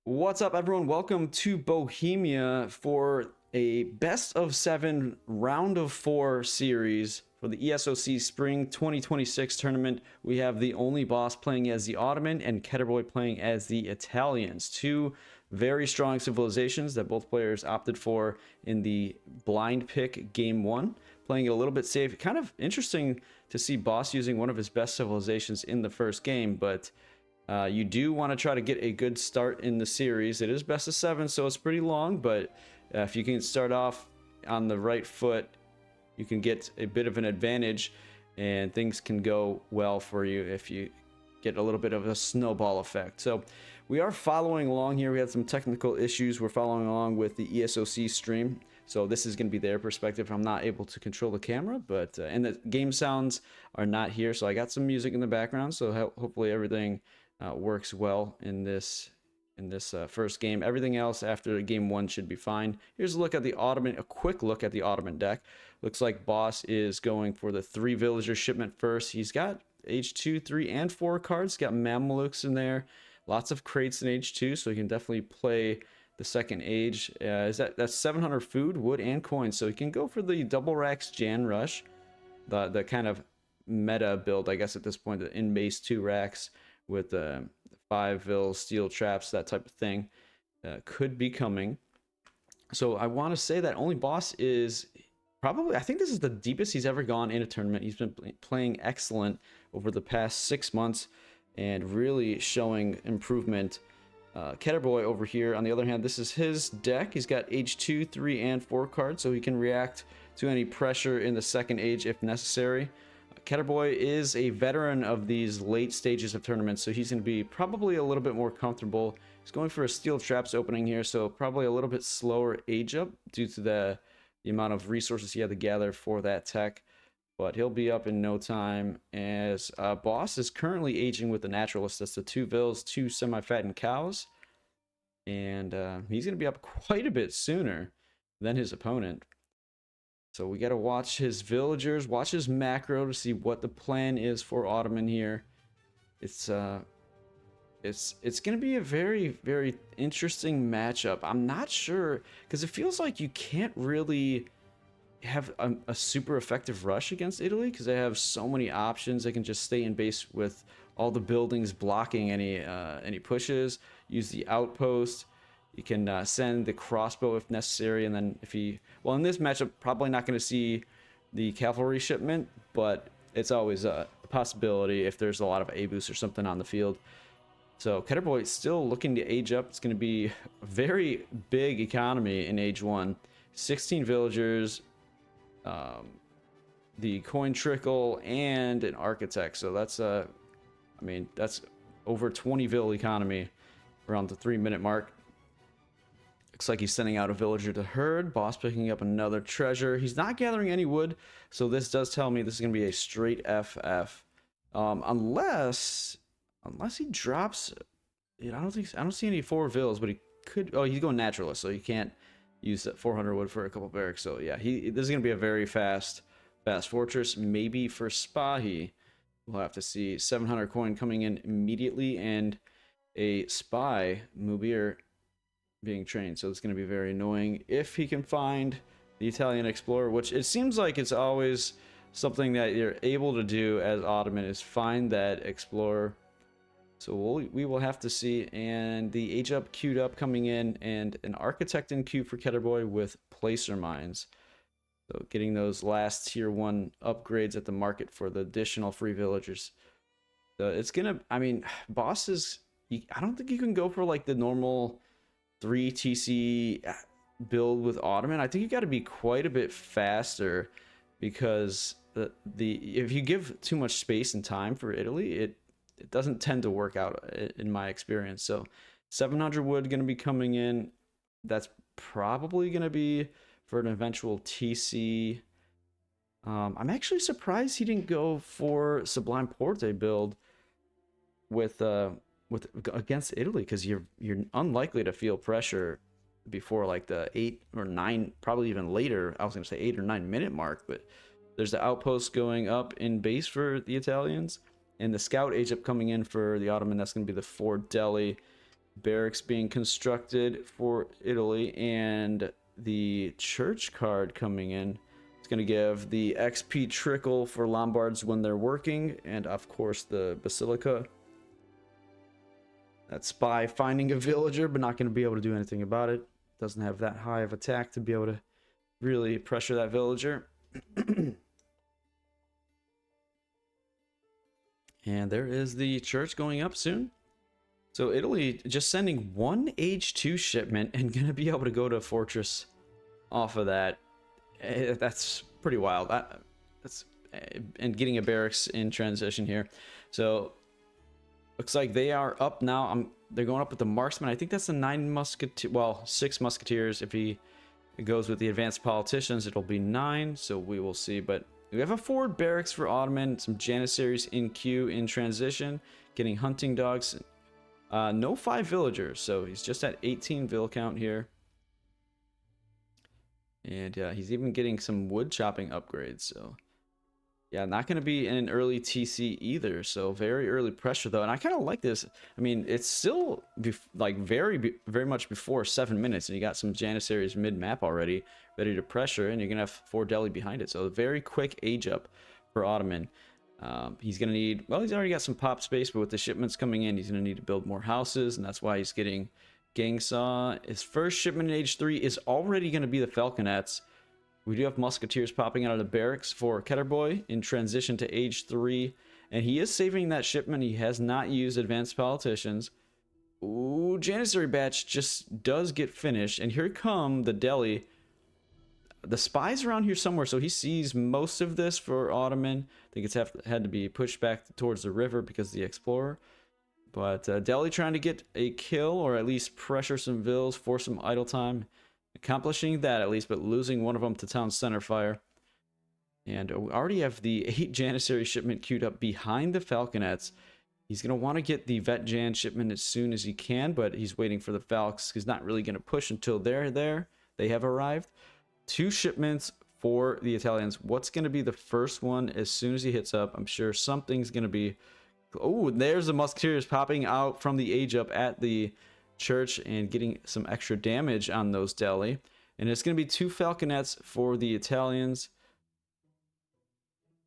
What's up, everyone? Welcome to Bohemia for a best of 7 round of 4 series for the ESOC Spring 2026 tournament. We have the OnlyBaus playing as the Ottoman and Keturboy playing as the Italians. Two very strong civilizations that both players opted for in the blind pick game 1. Playing it a little bit safe. Kind of interesting to see Baus using one of his best civilizations in the first game, but you do want to try to get a good start in the series. It is best of 7, so it's pretty long, but if you can start off on the right foot, you can get a bit of an advantage, and things can go well for you if you get a little bit of a snowball effect. So we are following along here. We had some technical issues. We're following along with the ESOC stream. So this is going to be their perspective. I'm not able to control the camera, but and the game sounds are not here. So I got some music in the background. So hopefully everything works well in this first game. Everything else after game 1 should be fine. Here's a look at the Ottoman, a quick look at the Ottoman deck. Looks like Baus is going for the 3 villager shipment first. He's got H2, 3, and 4 cards. He's got Mamelukes in there. Lots of crates in H2, so he can definitely play the second age. That's 700 food, wood, and coins. So he can go for the double racks Jan Rush, the kind of meta build, I guess, at this point, the in base 2 racks with the 5 vil steel traps, that type of thing, could be coming. So I want to say that OnlyBaus is probably, I think this is the deepest he's ever gone in a tournament. He's been playing excellent over the past 6 months and really showing improvement. Keturboy over here, on the other hand, this is his deck. He's got H2, 3, and 4 cards, so he can react to any pressure in the second age if necessary. Keturboy is a veteran of these late stages of tournaments, so he's going to be probably a little bit more comfortable. He's going for a steel traps opening here, so probably a little bit slower age up due to the amount of resources he had to gather for that tech. But he'll be up in no time, as Baus is currently aging with the naturalist. That's the 2 vils, 2 semi-fattened cows. And he's going to be up quite a bit sooner than his opponent. So we got to watch his villagers, watch his macro to see what the plan is for Ottoman here. It's going to be a very, very interesting matchup. I'm not sure, because it feels like you can't really have a super effective rush against Italy, because they have so many options. They can just stay in base with all the buildings blocking any pushes, use the outpost. You can send the crossbow if necessary, and then well, in this matchup, probably not going to see the cavalry shipment, but it's always a possibility if there's a lot of A-boosts or something on the field. So Keturboy is still looking to age up. It's going to be a very big economy in age 1. 16 villagers, the coin trickle, and an architect. So that's that's over 20 vil economy around the 3-minute mark. Looks like he's sending out a villager to herd. Baus picking up another treasure. He's not gathering any wood, so this does tell me this is going to be a straight FF. Unless he drops, I don't see any 4 vils, but he could. Oh, he's going naturalist, so he can't use that 400 wood for a couple barracks. So yeah, this is going to be a very fast fortress. Maybe for Spahi, we'll have to see. 700 coin coming in immediately, and a spy Mubir being trained, so it's going to be very annoying if he can find the Italian explorer, which it seems like it's always something that you're able to do as Ottoman, is find that explorer. So we will have to see. And the age up queued up coming in, and an architect in queue for Keturboy with placer mines, so getting those last tier 1 upgrades at the market for the additional free villagers. So it's gonna, Baus is, I don't think you can go for like the normal 3 TC build with Ottoman. I think you got to be quite a bit faster, because if you give too much space and time for Italy, it doesn't tend to work out in my experience. So 700 wood going to be coming in. That's probably going to be for an eventual TC. I'm actually surprised he didn't go for Sublime Porte build with against Italy, because you're unlikely to feel pressure before like the 8 or 9, probably even later. I was going to say 8 or 9 minute mark, but there's the outpost going up in base for the Italians, and the scout age up coming in for the Ottoman. That's going to be the 4 deli. barracks being constructed for Italy, and the church card coming in. It's going to give the XP trickle for Lombards when they're working, and of course the Basilica. That spy finding a villager, but not going to be able to do anything about it. Doesn't have that high of attack to be able to really pressure that villager. And there is the church going up soon. So Italy just sending one H2 shipment and going to be able to go to a fortress off of that. That's pretty wild. And getting a barracks in transition here. So looks like they are up now. They're going up with the marksman. I think that's the 6 musketeers. If he goes with the advanced politicians, it'll be 9. So we will see. But we have a forward barracks for Ottoman. Some Janissaries in queue in transition. Getting hunting dogs. No 5 villagers. So he's just at 18 vill count here. And he's even getting some wood chopping upgrades. So yeah, not going to be in an early TC either. So very early pressure though. And I kind of like this. I mean, it's still very much before 7 minutes. And you got some Janissaries mid-map already ready to pressure. And you're going to have 4 deli behind it. So a very quick age up for Ottoman. He's going to need, well, he's already got some pop space. But with the shipments coming in, he's going to need to build more houses. And that's why he's getting gang saw. His first shipment in age 3 is already going to be the Falconets. We do have musketeers popping out of the barracks for Keturboy in transition to age 3. And he is saving that shipment. He has not used advanced politicians. Ooh, Janissary batch just does get finished. And here come the deli. The spy's around here somewhere, so he sees most of this for Ottoman. I think it's had to be pushed back towards the river because of the explorer. But Delhi trying to get a kill, or at least pressure some vills, force some idle time. Accomplishing that at least, but losing one of them to town center fire. And we already have the 8 Janissary shipment queued up behind the Falconets. He's going to want to get the Vet Jan shipment as soon as he can, but he's waiting for the Falcs. He's not really going to push until they're there. They have arrived. 2 shipments for the Italians. What's going to be the first one as soon as he hits up? I'm sure something's going to be... Oh, there's the musketeers popping out from the age up at the church and getting some extra damage on those deli. And it's going to be 2 Falconets for the Italians.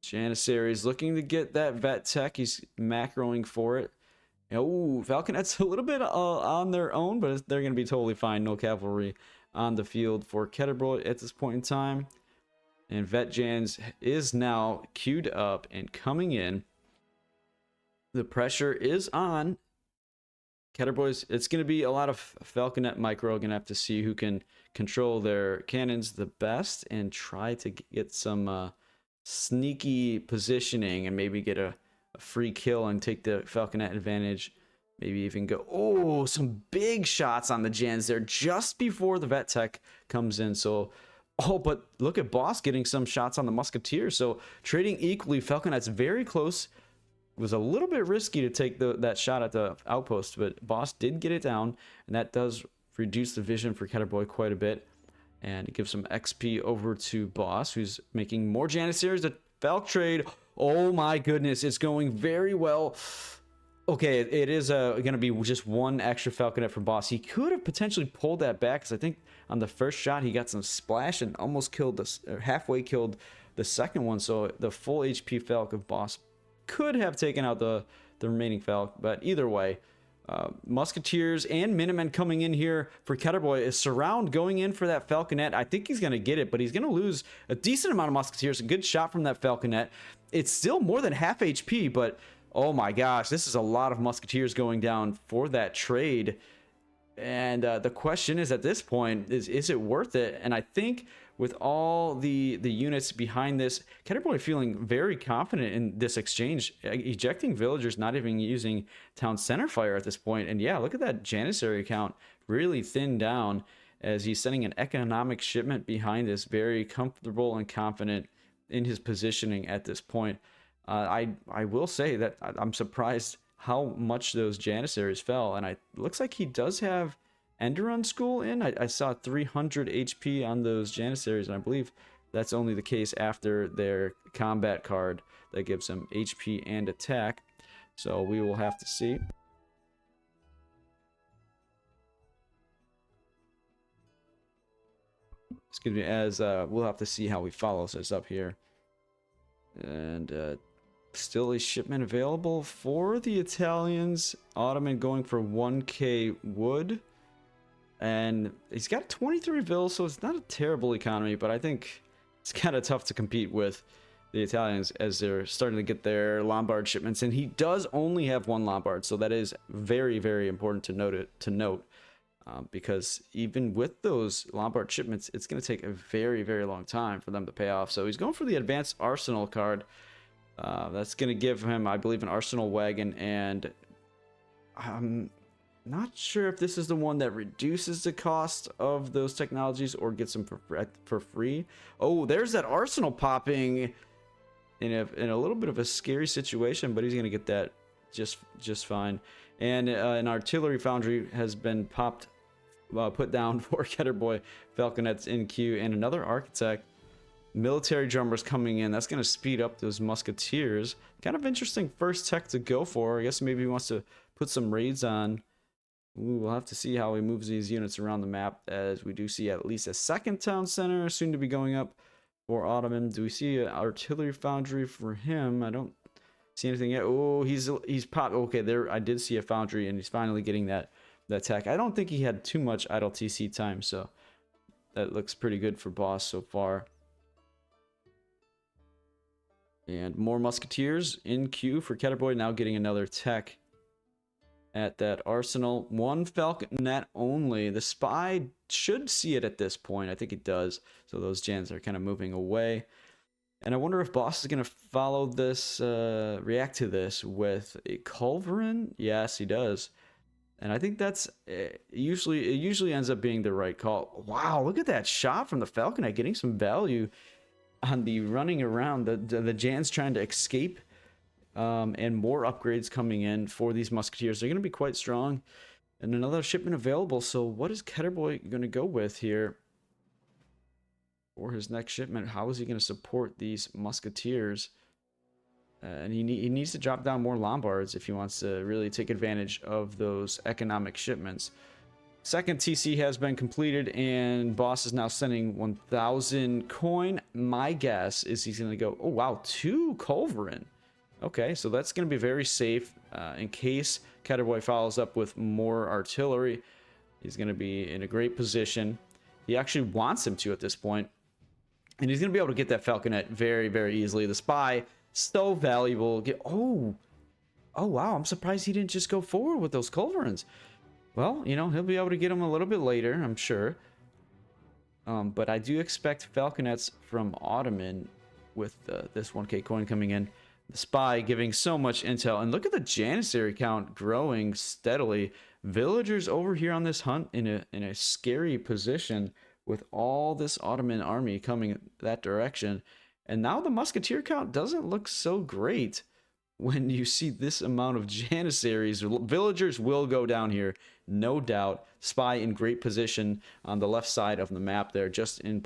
Janissaries looking to get that vet tech. He's macroing for it. Oh, Falconets a little bit on their own, but they're going to be totally fine. No cavalry on the field for Keturboy at this point in time. And Vet Jans is now queued up and coming in. The pressure is on. Keturboys, it's going to be a lot of Falconet micro. Going to have to see who can control their cannons the best and try to get some sneaky positioning and maybe get a free kill and take the Falconet advantage. Maybe even go, oh, some big shots on the Jans there just before the Vet Tech comes in. So, oh, but look at Boss getting some shots on the Musketeers. So trading equally, Falconet's very close. It was a little bit risky to take that shot at the outpost, but Boss did get it down, and that does reduce the vision for Keturboy quite a bit. And it gives some XP over to Boss, who's making more Janissaries. The Falc trade, oh my goodness, it's going very well. Okay, it is going to be just 1 extra Falconet for Boss. He could have potentially pulled that back, because I think on the first shot he got some splash and almost killed this, or halfway killed the second one. So the full HP Falc of Boss could have taken out the remaining Falc, but either way, Musketeers and Minutemen coming in here for Keturboy. Is Surround going in for that Falconet. I think he's going to get it, but he's going to lose a decent amount of Musketeers. A good shot from that Falconet. It's still more than half HP, but oh my gosh, this is a lot of Musketeers going down for that trade. And the question is, at this point, is it worth it? And I think with all the units behind this, Keturboy feeling very confident in this exchange, ejecting villagers, not even using town center fire at this point. And yeah, look at that Janissary count really thinned down as he's sending an economic shipment behind this, very comfortable and confident in his positioning at this point. I will say that I'm surprised how much those Janissaries fell, and it looks like he does have Enderun School in. I saw 300 HP on those Janissaries, and I believe that's only the case after their combat card that gives them HP and attack. So we will have to see. Excuse me, as we'll have to see how he follows this up here. And still a shipment available for the Italians. Ottoman going for 1k wood. And he's got 23 vills, so it's not a terrible economy, but I think it's kind of tough to compete with the Italians as they're starting to get their Lombard shipments. And he does only have one Lombard, so that is very, very important to note. Because even with those Lombard shipments, it's going to take a very, very long time for them to pay off. So he's going for the Advanced Arsenal card. That's going to give him, I believe, an Arsenal wagon. And I'm not sure if this is the one that reduces the cost of those technologies or gets them for free. Oh, there's that Arsenal popping in a little bit of a scary situation, but he's going to get that just fine. And an artillery foundry has been put down for Keturboy, Falconets in queue, and another architect. Military drummers coming in. That's going to speed up those musketeers. Kind of interesting first tech to go for. I guess maybe he wants to put some raids on. Ooh, we'll have to see how he moves these units around the map, as we do see at least a second town center soon to be going up for Ottoman. Do we see an artillery foundry for him? I don't see anything yet. Oh, he's popped. Okay, there I did see a foundry, and he's finally getting that tech. I don't think he had too much idle TC time, so that looks pretty good for Boss so far. And more musketeers in queue for Keturboy, now getting another tech at that arsenal. One Falconet only. The spy should see it at this point. I think it does. So those gens are kind of moving away. And I wonder if Boss is going to follow this, react to this with a Culverin. Yes, he does. And I think that's it usually ends up being the right call. Wow, look at that shot from the Falconet, getting some value on the running around. The Jan's trying to escape, and more upgrades coming in for these musketeers. They're going to be quite strong. And another shipment available. So what is Keturboy going to go with here for his next shipment? How is he going to support these musketeers? And he needs to drop down more Lombards if he wants to really take advantage of those economic shipments. Second TC has been completed, and Boss is now sending 1,000 coin. My guess is he's going to go, oh wow, 2 Culverin. Okay, so that's going to be very safe in case Keturboy follows up with more artillery. He's going to be in a great position. He actually wants him to at this point. And he's going to be able to get that Falconet very, very easily. The spy, so valuable. Oh wow, I'm surprised he didn't just go forward with those Culverins. Well, you know, he'll be able to get them a little bit later, I'm sure. But I do expect Falconets from Ottoman with this 1k coin coming in. The spy giving so much intel. And look at the Janissary count growing steadily. Villagers over here on this hunt in a scary position with all this Ottoman army coming that direction. And now the musketeer count doesn't look so great when you see this amount of Janissaries. Villagers will go down here, no doubt. Spy in great position on the left side of the map there, just in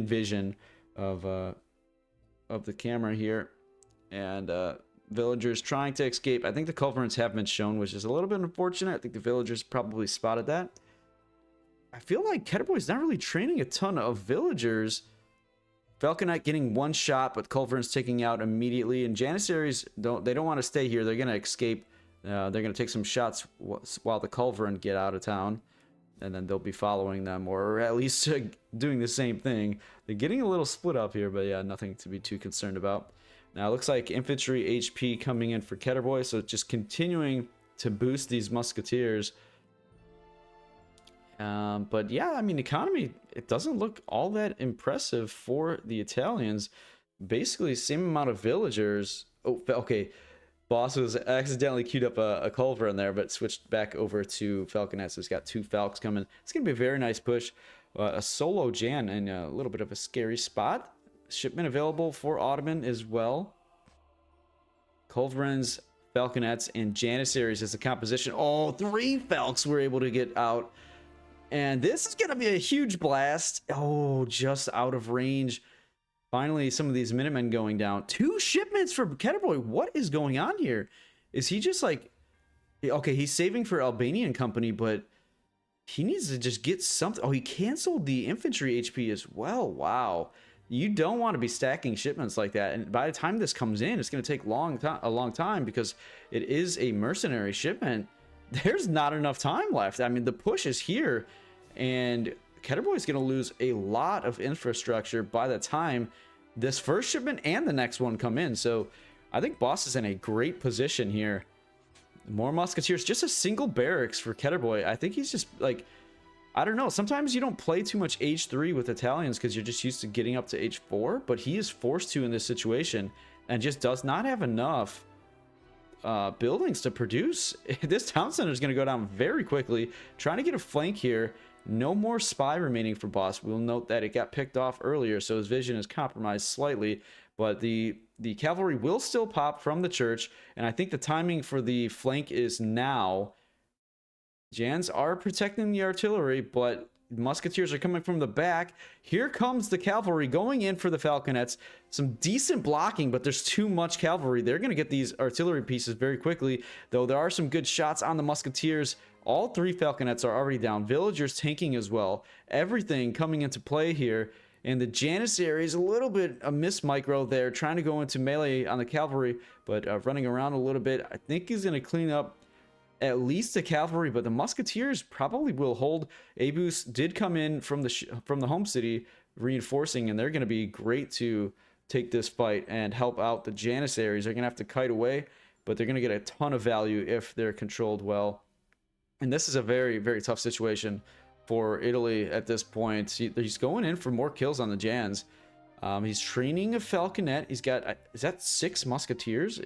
vision of the camera here. And villagers trying to escape. I think the Culverins have been shown, which is a little bit unfortunate. I think the villagers probably spotted that. I feel like Keturboy's not really training a ton of villagers. Falconet getting one shot, but Culverins taking out immediately. And Janissaries don't want to stay here. They're going to escape. They're going to take some shots while the Culverin get out of town. And then they'll be following them, or at least doing the same thing. They're getting a little split up here, but yeah, nothing to be too concerned about. Now, it looks like infantry HP coming in for Keturboy, so just continuing to boost these musketeers. But yeah, I mean, economy, it doesn't look all that impressive for the Italians. Basically, same amount of villagers. Oh, okay. Boss was accidentally queued up a Culver in there, but switched back over to Falconets. So he's got 2 Falcons coming. It's going to be a very nice push. A solo Jan in a little bit of a scary spot. Shipment available for Ottoman as well. Culverins, Falconets, and Janissaries as the composition. Oh, 3 Falcons were able to get out. And this is going to be a huge blast. Oh, just out of range. Finally, some of these Minutemen going down. 2 shipments for Keturboy. What is going on here? Is he just like... Okay, he's saving for Albanian company, but He needs to just get something. Oh, he canceled the infantry HP as well. Wow. You don't want to be stacking shipments like that. And by the time this comes in, it's going to take a long time because it is a mercenary shipment. There's not enough time left. I mean, the push is here, and Keturboy is going to lose a lot of infrastructure by the time this first shipment and the next one come in. So I think Boss is in a great position here. More musketeers, just a single barracks for Keturboy. I think he's just like, I don't know. Sometimes you don't play too much H3 with Italians because you're just used to getting up to H4, but he is forced to in this situation and just does not have enough buildings to produce. This town center is going to go down very quickly. Trying to get a flank here. No more spy remaining for Boss. We'll note that it got picked off earlier, so his vision is compromised slightly, but the cavalry will still pop from the church, and I think the timing for the flank is now. Jans are protecting the artillery, but musketeers are coming from the back. Here comes the cavalry going in for the falconets. Some decent blocking, but there's too much cavalry. They're going to get these artillery pieces very quickly, though there are some good shots on the musketeers. All 3 falconets are already down. Villagers tanking as well. Everything coming into play here. And the Janissary is a little bit a miss micro there, trying to go into melee on the cavalry, but running around a little bit. I think he's going to clean up at least the cavalry, but the musketeers probably will hold. AOE3 did come in from the home city reinforcing, and they're going to be great to take this fight and help out the Janissaries. They're going to have to kite away, but they're going to get a ton of value if they're controlled well. And this is a very, very tough situation for Italy at this point. He's going in for more kills on the Jans. He's training a falconet. He's got, is that 6 musketeers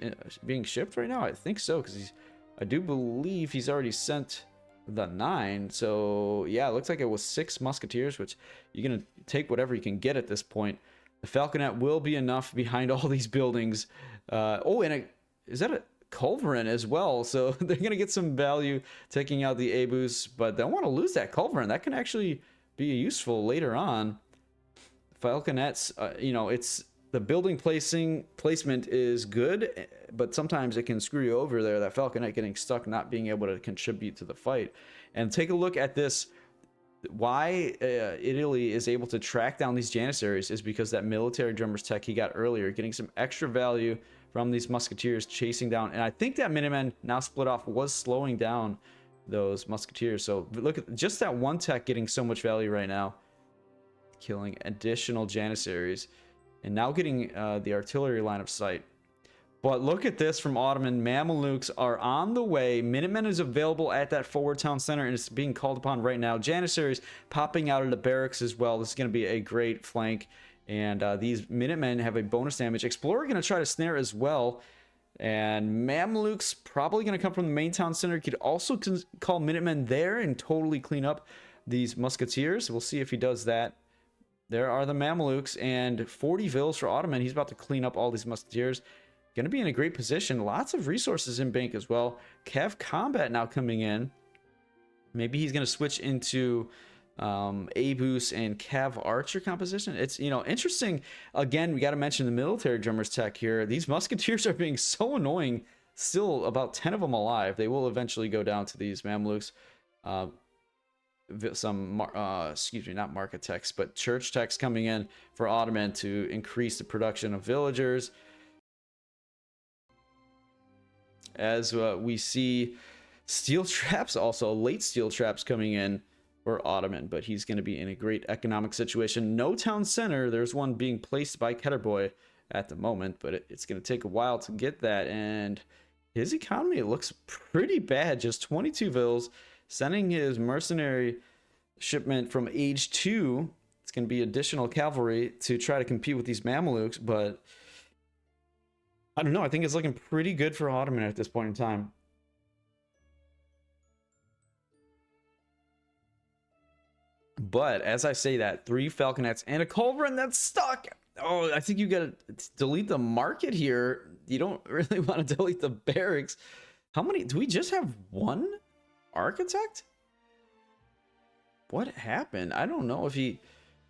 being shipped right now? I think so, because I do believe he's already sent the 9. So yeah, it looks like it was 6 musketeers, which you're gonna take whatever you can get at this point. The falconet will be enough behind all these buildings. Oh, and is that a culverin as well? So they're gonna get some value taking out the AOE3, but they don't want to lose that culverin. That can actually be useful later on. Falconets, you know, it's the building placement is good, but sometimes it can screw you over there. That falconet getting stuck, not being able to contribute to the fight. And take a look at this. Why Italy is able to track down these Janissaries is because that military drummer's tech he got earlier, getting some extra value from these musketeers chasing down. And I think that Minutemen now split off was slowing down those musketeers. So look at just that one tech getting so much value right now, killing additional Janissaries. And now getting the artillery line of sight. But look at this from Ottoman. Mamelukes are on the way. Minutemen is available at that forward town center and it's being called upon right now. Janissaries popping out of the barracks as well. This is going to be a great flank. And these Minutemen have a bonus damage. Explorer going to try to snare as well. And Mamelukes probably going to come from the main town center. He could also call Minutemen there and totally clean up these musketeers. We'll see if he does that. There are the Mamelukes and 40 vills for Ottoman. He's about to clean up all these musketeers. Going to be in a great position. Lots of resources in bank as well. Cav Combat now coming in. Maybe he's going to switch into AOE3 and Cav Archer composition. It's, you know, interesting. Again, we got to mention the military drummer's tech here. These musketeers are being so annoying. Still about 10 of them alive. They will eventually go down to these Mamelukes. Some excuse me, not market techs, but church techs coming in for Ottoman to increase the production of villagers. As we see steel traps, also late steel traps coming in for Ottoman, but he's going to be in a great economic situation. No town center. There's one being placed by Keturboy at the moment, but it's going to take a while to get that. And his economy looks pretty bad. Just 22 vills. Sending his mercenary shipment from age 2. It's going to be additional cavalry to try to compete with these Mamelukes, but I don't know. I think it's looking pretty good for Ottoman at this point in time. But as I say that, 3 falconets and a culverin that's stuck. Oh, I think you got to delete the market here. You don't really want to delete the barracks. How many? Do we just have 1? Architect? What happened? I don't know if he,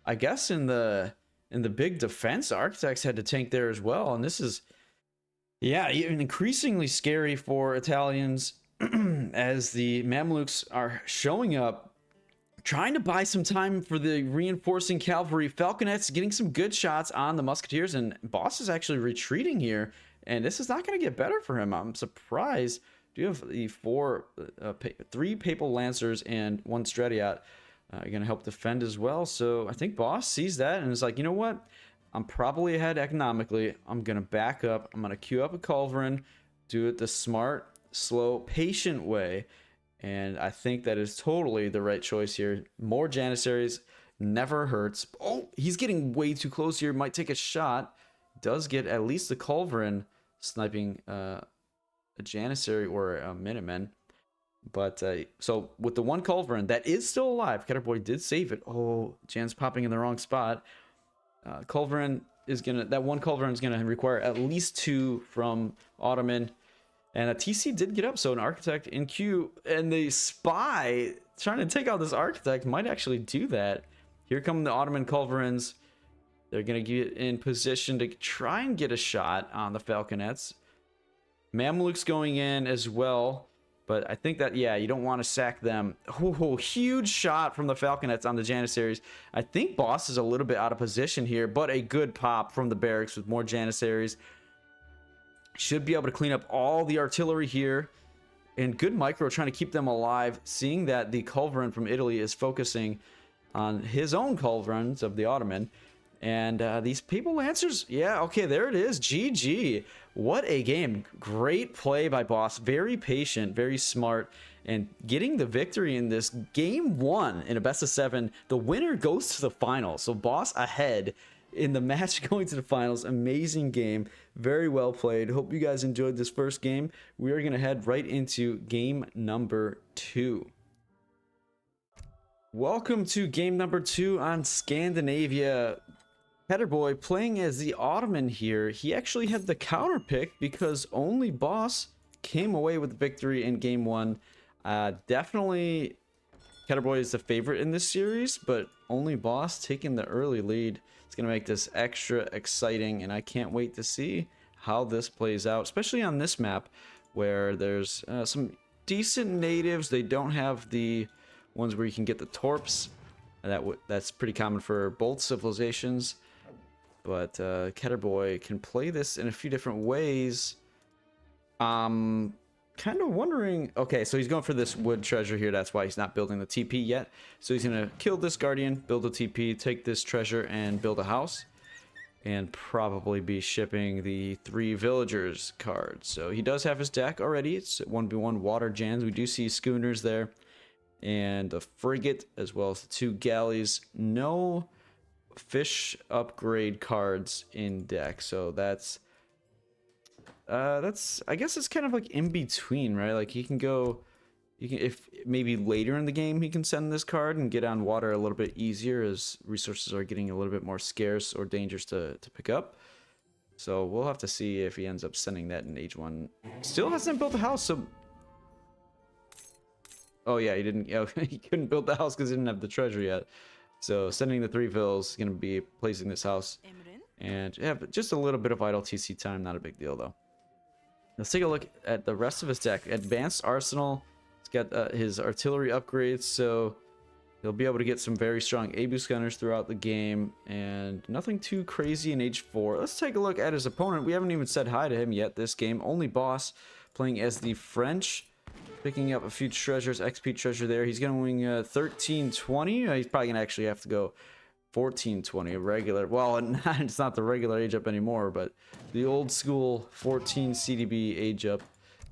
I guess in the big defense, architects had to tank there as well. And this is, yeah, even increasingly scary for Italians as the Mamelukes are showing up trying to buy some time for the reinforcing cavalry. Falconets getting some good shots on the musketeers, and Boss is actually retreating here, and this is not going to get better for him. I'm surprised. Do you have the three papal lancers and one stratiot going to help defend as well? So I think Boss sees that and is like, you know what, I'm probably ahead economically. I'm going to back up. I'm going to queue up a culverin, do it the smart, slow, patient way. And I think that is totally the right choice here. More Janissaries never hurts. Oh, he's getting way too close here. Might take a shot. Does get at least a culverin sniping a Janissary or a Minuteman. But so with the one culverin that is still alive, Keturboy did save it. Oh, Jan's popping in the wrong spot. Culverin is gonna, that one culverin is gonna require at least 2 from Ottoman. And a TC did get up, so an architect in queue, and the spy trying to take out this architect might actually do that. Here come the Ottoman culverins. They're gonna get in position to try and get a shot on the Falconets. Mamluks going in as well, but I think that, yeah, you don't want to sack them. Oh, huge shot from the Falconets on the Janissaries. I think Boss is a little bit out of position here, but a good pop from the barracks with more Janissaries. Should be able to clean up all the artillery here. And good micro trying to keep them alive, seeing that the culverin from Italy is focusing on his own culverins of the Ottoman. And these Papal Lancers, yeah, okay, there it is. GG. What a game. Great play by Boss. Very patient, very smart. And getting the victory in this game 1 in a best of 7. The winner goes to the final. So Boss ahead in the match going to the finals. Amazing game. Very well played. Hope you guys enjoyed this first game. We are going to head right into game number 2. Welcome to game number 2 on Scandinavia. Keturboy playing as the Ottoman here. He actually had the counter pick because OnlyBaus came away with the victory in game 1. Definitely Keturboy is the favorite in this series, but OnlyBaus taking the early lead. It's going to make this extra exciting, and I can't wait to see how this plays out, especially on this map where there's some decent natives. They don't have the ones where you can get the torps. That's pretty common for both civilizations, but Keturboy can play this in a few different ways. Kind of wondering, okay, so he's going for this wood treasure here. That's why he's not building the TP yet. So he's gonna kill this guardian, build a TP, take this treasure, and build a house, and probably be shipping the 3 villagers cards. So he does have his deck already. It's 1v1 water jans. We do see schooners there, and a frigate, as well as the 2 galleys. No fish upgrade cards in deck, so that's I guess it's kind of like in between, right? Like he can go, if maybe later in the game he can send this card and get on water a little bit easier as resources are getting a little bit more scarce or dangerous to pick up. So we'll have to see if he ends up sending that in age 1. Still hasn't built a house, so oh yeah, he didn't, yeah, he couldn't build the house because he didn't have the treasure yet. So sending the 3 vills is going to be placing this house, and yeah, but just a little bit of idle TC time, not a big deal though. Let's take a look at the rest of his deck. Advanced Arsenal. He's got his artillery upgrades, so he'll be able to get some very strong Abus gunners throughout the game, and nothing too crazy in age 4. Let's take a look at his opponent. We haven't even said hi to him yet this game. OnlyBaus playing as the French, picking up a few treasures, XP treasure there. He's going 1320. He's probably going to actually have to go 1420, regular. Well, it's not the regular age up anymore, but the old school 14 CDB age up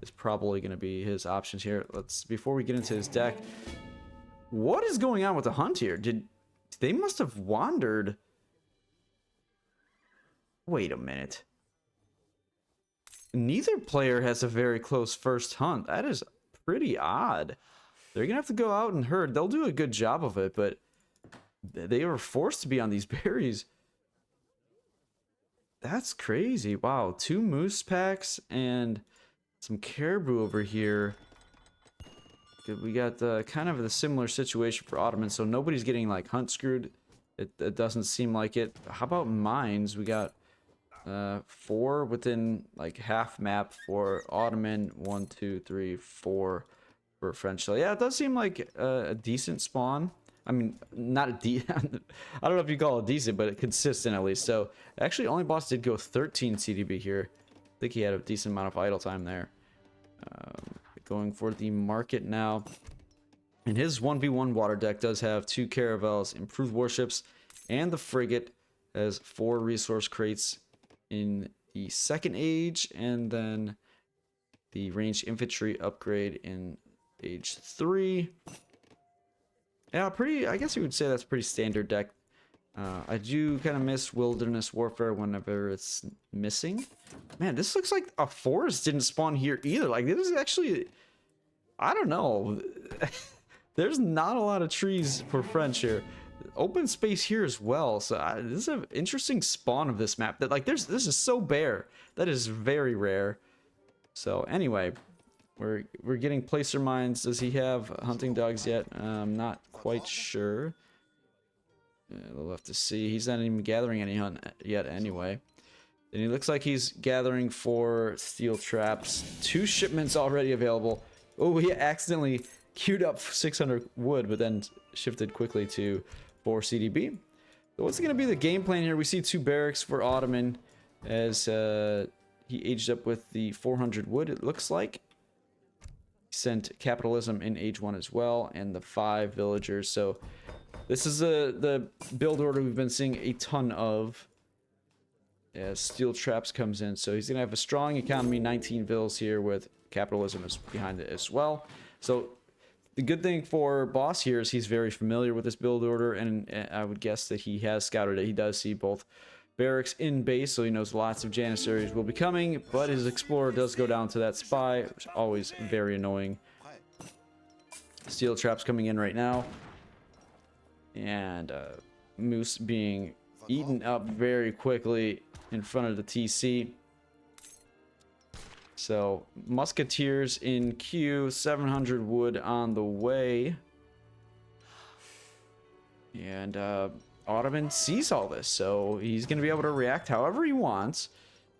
is probably going to be his options here. Before we get into his deck, what is going on with the hunt here? They must have wandered. Wait a minute. Neither player has a very close first hunt. That is pretty odd. They're going to have to go out and herd. They'll do a good job of it, but they were forced to be on these berries. That's crazy. Wow, 2 moose packs and some caribou over here. We got kind of a similar situation for Ottoman, so nobody's getting like hunt screwed. It doesn't seem like it. How about mines? We got 4 within like half map for Ottoman. 1, 2, 3, 4 for French. So yeah, it does seem like a decent spawn. I mean, not a I don't know if you call it decent, but consistent at least. So actually, OnlyBaus did go 13 CDB here. I think he had a decent amount of idle time there. Going for the market now. And his 1v1 water deck does have 2 caravels, improved warships, and the frigate has 4 resource crates in the second age, and then the ranged infantry upgrade in age 3. Yeah, I guess you would say that's pretty standard deck. I do kind of miss wilderness warfare whenever it's missing. Man, this looks like a forest didn't spawn here either. Like, this is actually, I don't know. There's not a lot of trees for French here. Open space here as well. So this is an interesting spawn of this map. That like, this is so bare. That is very rare. So anyway, we're getting placer mines. Does he have hunting dogs yet? I'm not quite sure. We'll have to see. He's not even gathering any hunt yet anyway. And he looks like he's gathering for steel traps. 2 shipments already available. Oh, he accidentally queued up 600 wood, but then shifted quickly to 4 CDB. So what's going to be the game plan here? We see 2 barracks for Ottoman as he aged up with the 400 wood, it looks like. He sent capitalism in age 1 as well, and the 5 villagers. So this is the build order we've been seeing a ton of as steel traps comes in. So he's going to have a strong economy, 19 vills here with capitalism is behind it as well. So the good thing for Boss here is he's very familiar with this build order, and I would guess that he has scouted it. He does see both barracks in base, so he knows lots of Janissaries will be coming, but his explorer does go down to that spy, which is always very annoying. Steel traps coming in right now. And Moose being eaten up very quickly in front of the TC. So musketeers in queue, 700 wood on the way. And Ottoman sees all this, so he's going to be able to react however he wants,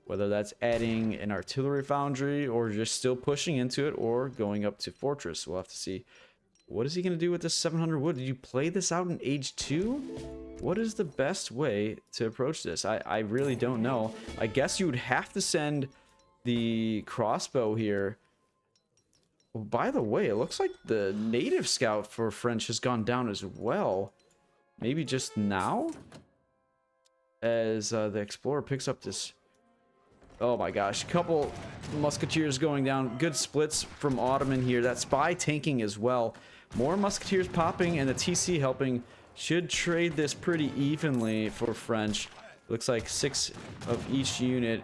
whether that's adding an artillery foundry or just still pushing into it or going up to fortress. We'll have to see. What is he going to do with this 700 wood? Did you play this out in age 2? What is the best way to approach this? I really don't know. I guess you would have to send the crossbow here. Well, by the way, it looks like the native scout for French has gone down as well. Maybe just now? As the explorer picks up this... Oh my gosh, a couple musketeers going down. Good splits from Ottoman here. That spy tanking as well. More musketeers popping and the TC helping. Should trade this pretty evenly for French. Looks like 6 of each unit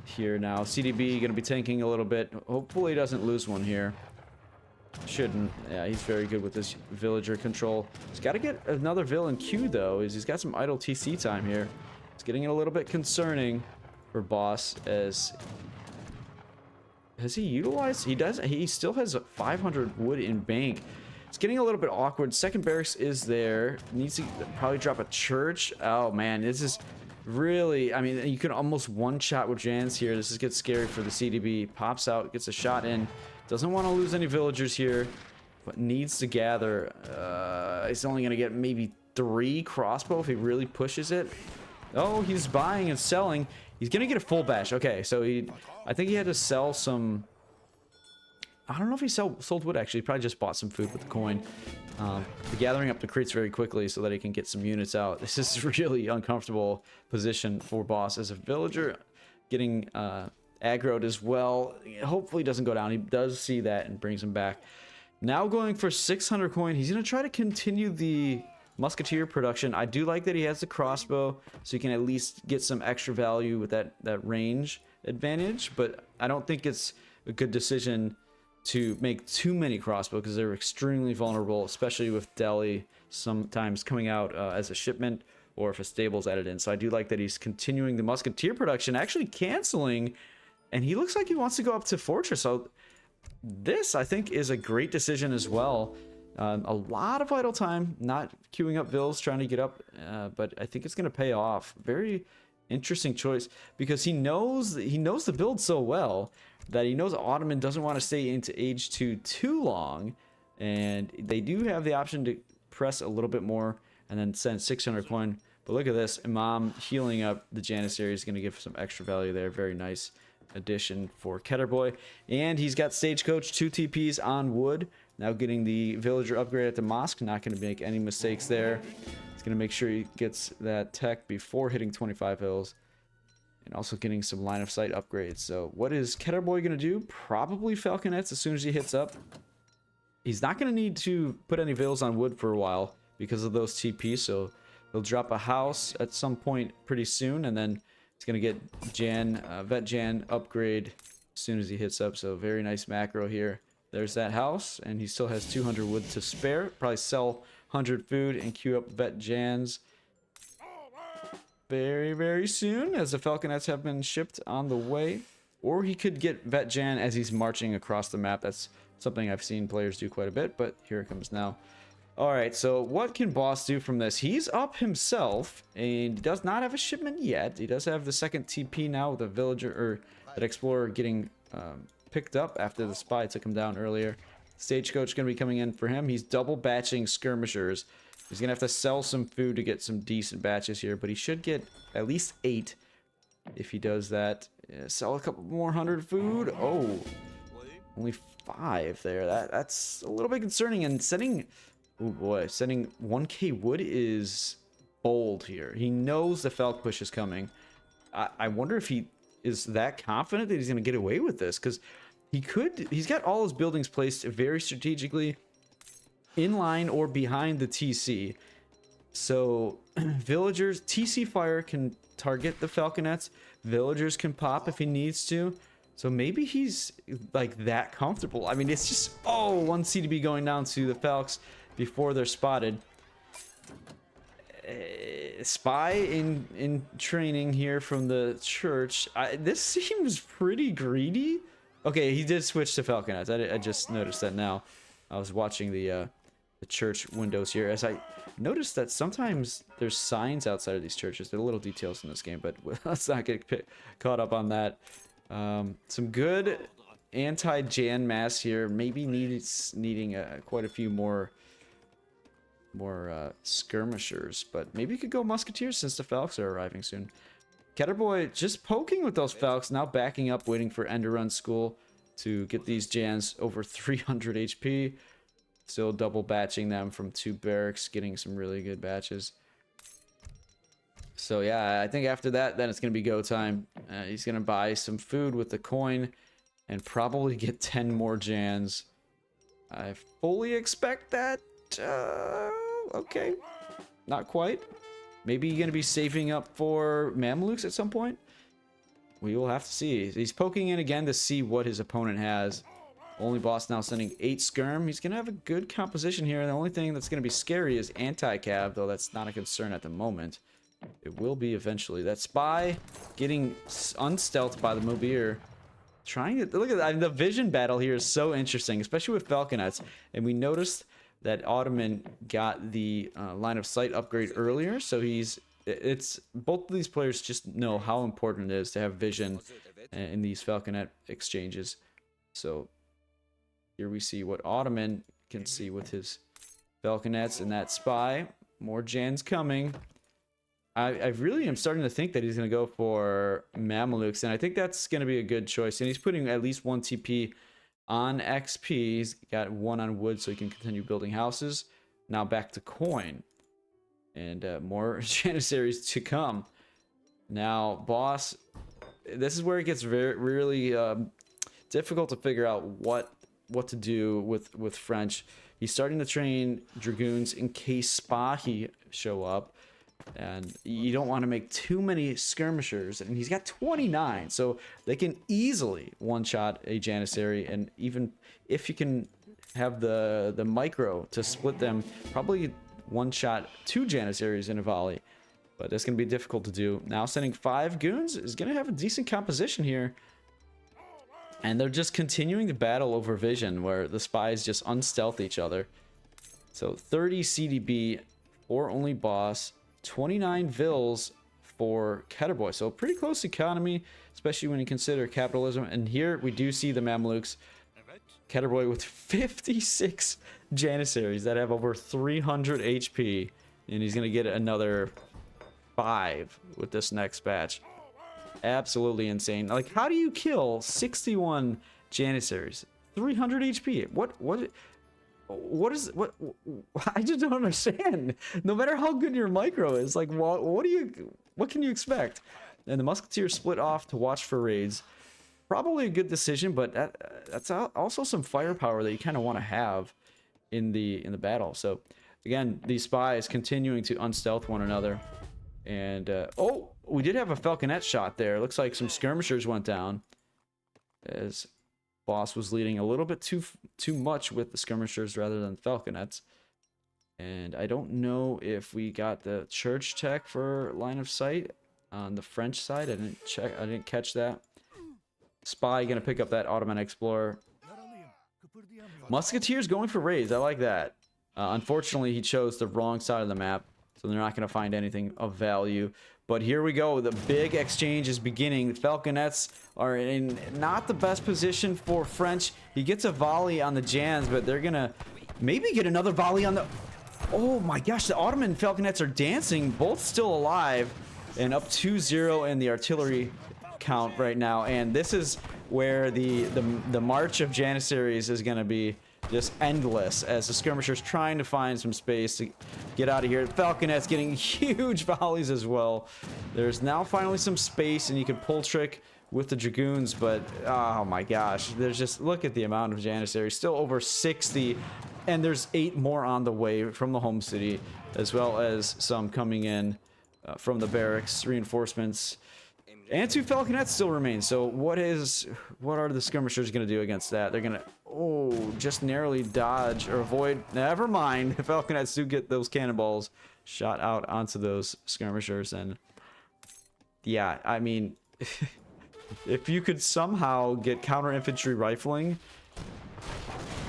here now. CDB going to be tanking a little bit. Hopefully he doesn't lose one here. Shouldn't. Yeah, he's very good with this villager control. He's got to get another villain queue though. He's got some idle TC time here. It's getting a little bit concerning for Boss as... Has he utilized? He does. He still has 500 wood in bank. It's getting a little bit awkward. Second barracks is there. Needs to probably drop a church. Oh man, this is really... I mean, you can almost one-shot with Jans here. This gets scary for the CDB. Pops out, gets a shot in. Doesn't want to lose any villagers here, but needs to gather. He's only going to get maybe 3 crossbow if he really pushes it. Oh, he's buying and selling. He's going to get a full bash. Okay, so I think he had to sell some... I don't know if he sold wood, actually. He probably just bought some food with the coin. Gathering up the crates very quickly so that he can get some units out. This is a really uncomfortable position for Boss as a villager. Getting aggroed as well. Hopefully he doesn't go down. He does see that and brings him back. Now going for 600 coin. He's going to try to continue the musketeer production. I do like that he has the crossbow, so he can at least get some extra value with that range advantage, but I don't think it's a good decision to make too many crossbow because they're extremely vulnerable, especially with Delhi sometimes coming out as a shipment or if a stable's added in. So I do like that he's continuing the musketeer production, actually canceling, and he looks like he wants to go up to fortress. So this, I think, is a great decision as well. A lot of idle time, not queuing up vills, trying to get up, but I think it's going to pay off. Very interesting choice because he knows the build so well that he knows Ottoman doesn't want to stay into age 2 too long, and they do have the option to press a little bit more and then send 600 coin. But look at this. Imam healing up the Janissary is going to give some extra value there. Very nice addition for Keturboy. And he's got Stagecoach, 2 TPs on wood. Now getting the villager upgrade at the mosque. Not going to make any mistakes there. He's going to make sure he gets that tech before hitting 25 hills. And also getting some line of sight upgrades. So what is Keturboy going to do? Probably Falconets as soon as he hits up. He's not going to need to put any vills on wood for a while because of those TPs. So he'll drop a house at some point pretty soon. And then he's going to get Vet Jan upgrade as soon as he hits up. So very nice macro here. There's that house. And he still has 200 wood to spare. Probably sell 100 food and queue up Vet Jans very, very soon, as the Falconets have been shipped on the way. Or he could get Vet Jan as he's marching across the map. That's something I've seen players do quite a bit, but here it comes now. All right, so what can Boss do from this? He's up himself and does not have a shipment yet. He does have the second TP now with a villager, or that explorer getting picked up after the spy took him down earlier. Stagecoach going to be coming in for him. He's double batching skirmishers. He's going to have to sell some food to get some decent batches here, but he should get at least 8 if he does that. Yeah, sell a couple more 100 food. Oh, only 5 there. That's a little bit concerning. And sending, oh boy, sending 1k wood is bold here. He knows the Falc push is coming. I wonder if he is that confident that he's going to get away with this, because he's got all his buildings placed very strategically in line or behind the TC. So villagers, TC fire can target the Falconets. Villagers can pop if he needs to. So maybe he's like that comfortable. I mean, it's just, oh, 1 CDB going down to the Falcs before they're spotted. Spy in training here from the church. This seems pretty greedy. Okay, he did switch to Falconets. I just noticed that now. I was watching the church windows here, as I noticed that sometimes there's signs outside of these churches. There are little details in this game, but let's not get caught up on that. Some good anti-Jan mass here. Maybe needing quite a few more skirmishers, but maybe you could go musketeers since the Falcs are arriving soon. Keturboy just poking with those Falcs, now backing up, waiting for Enderrun School to get these Jans over 300 HP. Still double batching them from 2 barracks, getting some really good batches. So yeah, I think after that, then it's going to be go time. He's going to buy some food with the coin and probably get 10 more Jans. I fully expect that. Okay, not quite. Maybe you're going to be saving up for Mamelukes at some point. We will have to see. He's poking in again to see what his opponent has. OnlyBaus now sending 8 skirm. He's going to have a good composition here. The only thing that's going to be scary is anti-cav, though that's not a concern at the moment. It will be eventually. That spy getting unstealthed by the Mobir. Trying to look at the vision battle here is so interesting, especially with Falconets. And we noticed that Ottoman got the line of sight upgrade earlier, so it's both of these players just know how important it is to have vision in these Falconet exchanges. So here we see what Ottoman can see with his Falconets and that spy. More Jans coming. I really am starting to think that he's going to go for Mamelukes, and I think that's going to be a good choice. And he's putting at least 1 TP on XP. He's got 1 on wood, so he can continue building houses. Now back to coin. And more Janissaries to come. Now, Boss, this is where it gets really difficult to figure out what to do with French. He's starting to train Dragoons in case Spahi show up. And you don't want to make too many skirmishers. And he's got 29, so they can easily one-shot a Janissary. And even if you can have the micro to split them, probably one-shot 2 Janissaries in a volley. But that's going to be difficult to do. Now sending 5 goons is going to have a decent composition here. And they're just continuing to battle over vision, where the spies just unstealth each other. So 30 CDB for OnlyBaus. 29 Vils for Keturboy. So pretty close economy, especially when you consider capitalism. And here we do see the Mamelukes Keturboy with 56 Janissaries that have over 300 HP. And he's going to get another 5 with this next batch. Absolutely insane. Like, how do you kill 61 Janissaries? 300 HP. What I just don't understand. No matter how good your micro is, like, what can you expect? And the Musketeers split off to watch for raids. Probably a good decision, but that's also some firepower that you kind of want to have in the battle. So again, these spies continuing to unstealth one another. And oh, we did have a falconet shot there. Looks like some skirmishers went down as Boss was leading a little bit too much with the skirmishers rather than falconets. And I don't know if we got the church check for line of sight on the French side. I didn't catch that. Spy gonna pick up that Ottoman explorer. Musketeers going for raids. I like that. Unfortunately, he chose the wrong side of the map, so they're not gonna find anything of value. But here we go. The big exchange is beginning. The falconets are in not the best position for French. He gets a volley on the Jans, but they're gonna maybe get another volley on the... Oh my gosh, the Ottoman falconets are dancing, both still alive, and up 2-0 in the artillery count right now. And this is where the march of Janissaries is going to be just endless as the skirmishers trying to find some space to get out of here. The falconets getting huge volleys as well. There's now finally some space and you can pull trick with the dragoons, but oh my gosh, there's just, look at the amount of Janissaries, still over 60, and there's 8 more on the way from the home city, as well as some coming in from the barracks, reinforcements. And 2 falconets still remain. So what are the skirmishers going to do against that? They're going to, just narrowly dodge or avoid. Never mind. The falconets do get those cannonballs shot out onto those skirmishers. And yeah, I mean, if you could somehow get counter infantry rifling,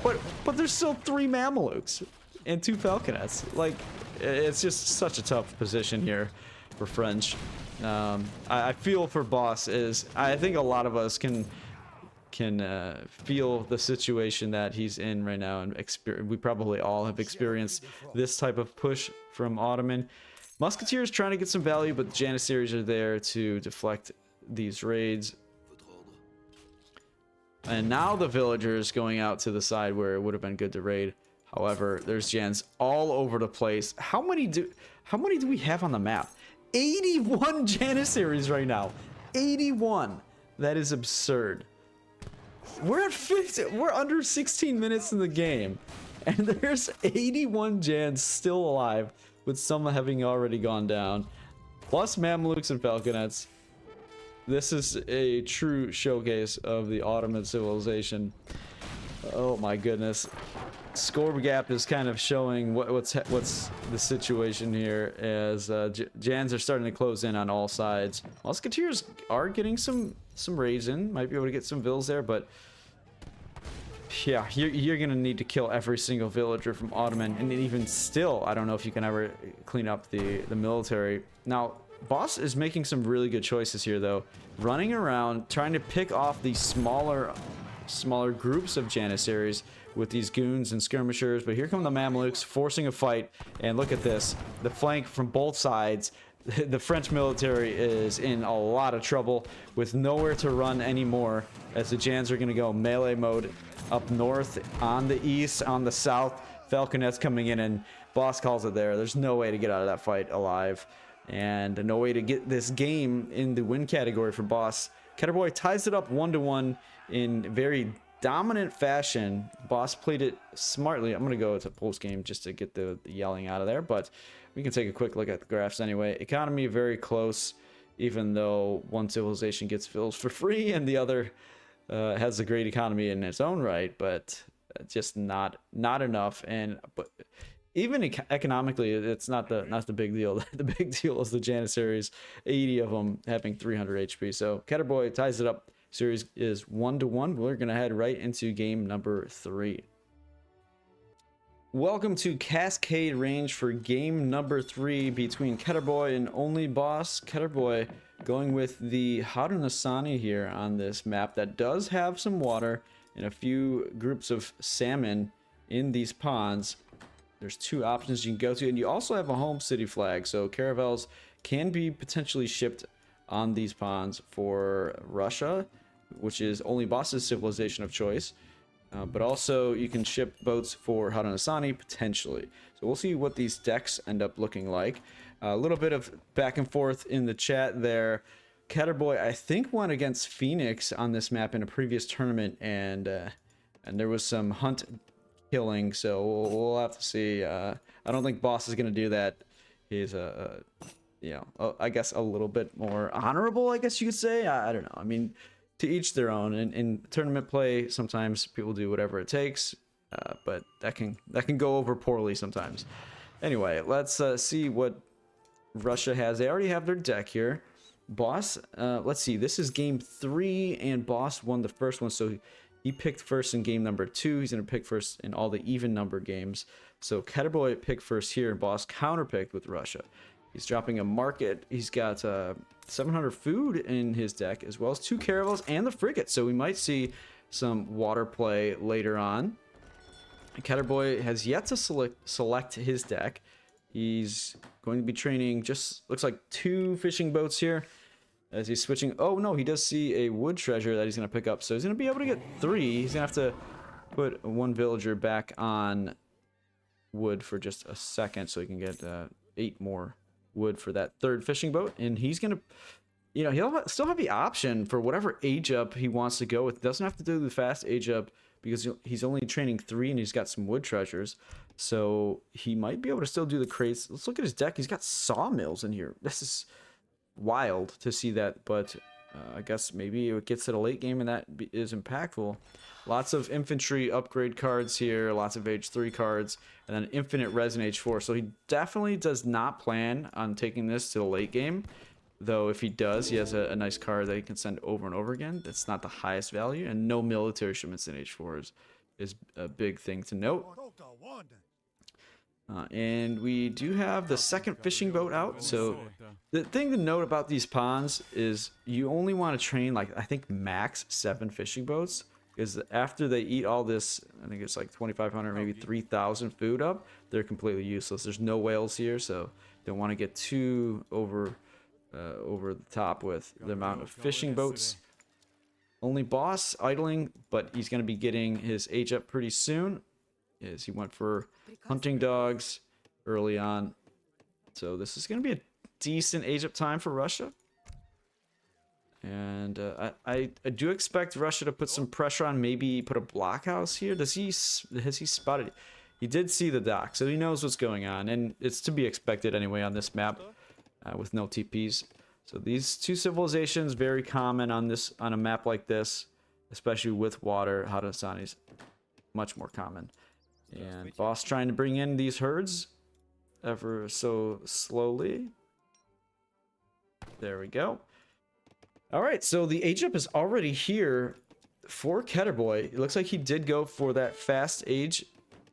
but there's still 3 Mamelukes and 2 falconets. Like, it's just such a tough position here for French. I feel for Boss. I think a lot of us can feel the situation that he's in right now, and we probably all have experienced this type of push from Ottoman. Musketeers trying to get some value, but the Janissaries are there to deflect these raids. And now the villagers going out to the side where it would have been good to raid. However, there's Jans all over the place. How many do we have on the map? 81 Janissaries right now. 81. That is absurd. We're at 50. We're under 16 minutes in the game, and there's 81 Jans still alive, with some having already gone down, plus Mamelukes and falconets. This is a true showcase of the Ottoman civilization. Oh my goodness. Score gap is kind of showing what's the situation here, as Jans are starting to close in on all sides. Musketeers are getting some raids in, might be able to get some vills there, but yeah, you're gonna need to kill every single villager from Ottoman, and even still, I don't know if you can ever clean up the military. Now, Boss is making some really good choices here, though, running around trying to pick off these smaller groups of Janissaries with these goons and skirmishers. But here come the Mamelukes forcing a fight, and look at this, the flank from both sides. The French military is in a lot of trouble with nowhere to run anymore, as the Jans are going to go melee mode up north, on the east, on the south. Falconets coming in, and Boss calls it there. There's no way to get out of that fight alive, and no way to get this game in the win category for Boss. Keturboy ties it up 1-1 in very dominant fashion. Boss played it smartly. I'm going to go to post game just to get the yelling out of there, but we can take a quick look at the graphs anyway. Economy very close, even though one civilization gets fills for free and the other has a great economy in its own right, but just not enough. But even economically, it's not the big deal. The big deal is the Janissaries, 80 of them having 300 HP. So Keturboy ties it up. Series is 1-1. We're gonna head right into game number 3. Welcome to Cascade Range for game number 3 between Keturboy and OnlyBaus. Keturboy going with the Hotonosaani here on this map that does have some water, and a few groups of salmon in these ponds. There's 2 options you can go to, and you also have a home city flag, so caravels can be potentially shipped on these ponds for Russia, which is OnlyBaus' civilization of choice. But also you can ship boats for Hotonosaani potentially. So we'll see what these decks end up looking like. A little bit of back and forth in the chat there. Keturboy, I think, won against Phoenix on this map in a previous tournament, and there was some hunt killing, so we'll have to see. I don't think Boss is going to do that. He's you know, I guess a little bit more honorable, I guess you could say. I don't know. I mean, to each their own. In tournament play, sometimes people do whatever it takes, but that can go over poorly sometimes. Anyway, let's see what Russia has. They already have their deck here. Boss, let's see. This is game 3, and Boss won the first one, so he picked first in game number 2. He's going to pick first in all the even number games. So Keturboy picked first here, and Boss counterpicked with Russia. He's dropping a market. He's got 700 food in his deck, as well as 2 caravels and the frigate. So we might see some water play later on. Keturboy has yet to select his deck. He's going to be training just, looks like 2 fishing boats here as he's switching. Oh no, he does see a wood treasure that he's going to pick up. So he's going to be able to get 3. He's going to have to put 1 villager back on wood for just a second so he can get 8 more wood for that 3rd fishing boat. And he's gonna, you know, he'll still have the option for whatever age up he wants to go with. Doesn't have to do the fast age up because he's only training 3 and he's got some wood treasures, so he might be able to still do the crates. Let's look at his deck. He's got sawmills in here. This is wild to see that, but I guess maybe it gets to the late game and that is impactful. Lots of infantry upgrade cards here, lots of age 3 cards, and then infinite res in age 4. So he definitely does not plan on taking this to the late game. Though if he does, he has a nice card that he can send over and over again. That's not the highest value, and no military shipments in age 4 is a big thing to note. And we do have the 2nd fishing boat out. So the thing to note about these ponds is you only want to train, like, I think max 7 fishing boats. Because after they eat all this, I think it's like 2,500, maybe 3,000 food up, they're completely useless. There's no whales here, so don't want to get too over the top with the amount of fishing boats. OnlyBaus idling, but he's going to be getting his age up pretty soon, as he went for hunting dogs early on. So this is going to be a decent age up time for Russia. And I do expect Russia to put some pressure on, maybe put a blockhouse here. Has he spotted? He did see the dock, so he knows what's going on, and it's to be expected anyway on this map with no TPs. So these 2 civilizations, very common on a map like this, especially with water. Hotonosaani is much more common. And Boss trying to bring in these herds ever so slowly. There we go. All right, so the age up is already here for Keturboy. It looks like he did go for that fast age,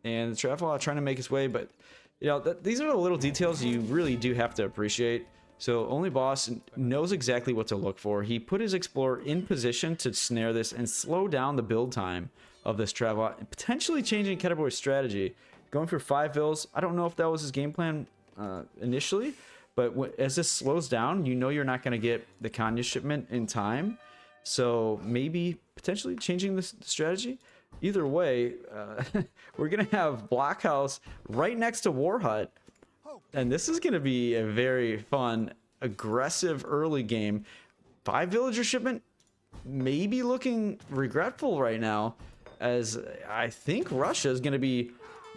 and the travel trying to make his way. But you know, these are the little details you really do have to appreciate. So OnlyBaus knows exactly what to look for. He put his explorer in position to snare this and slow down the build time of this travel, potentially changing Keturboy's strategy, going for 5 vills. I don't know if that was his game plan initially. But as this slows down, you know you're not going to get the Kanya shipment in time. So maybe potentially changing the strategy. Either way, we're going to have Blockhouse right next to War Hut. And this is going to be a very fun, aggressive early game. 5 villager shipment maybe looking regretful right now, as I think Russia is going to be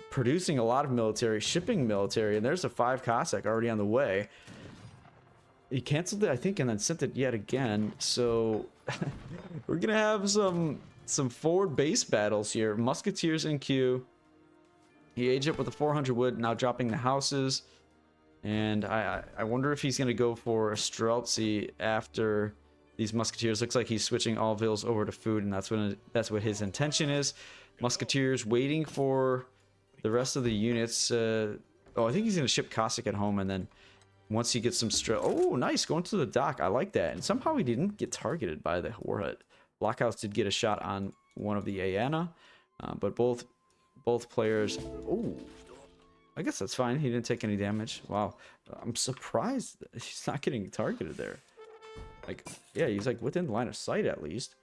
producing a lot of military, shipping military, and there's a 5 Cossack already on the way. He canceled it, I think, and then sent it yet again. So we're gonna have some forward base battles here. Musketeers in queue. He aged up with the 400 wood, now dropping the houses. And I wonder if he's gonna go for a Streltsy after these musketeers. Looks like he's switching all vills over to food, and that's what his intention is. Musketeers waiting for the rest of the units. Oh, I think he's going to ship Cossack at home, and then once he gets some oh, nice, going to the dock. I like that. And somehow he didn't get targeted by the War Hut. Blockhouse did get a shot on one of the Aena. But both players... Oh, I guess that's fine. He didn't take any damage. Wow. I'm surprised that he's not getting targeted there. Like, yeah, he's like within line of sight at least.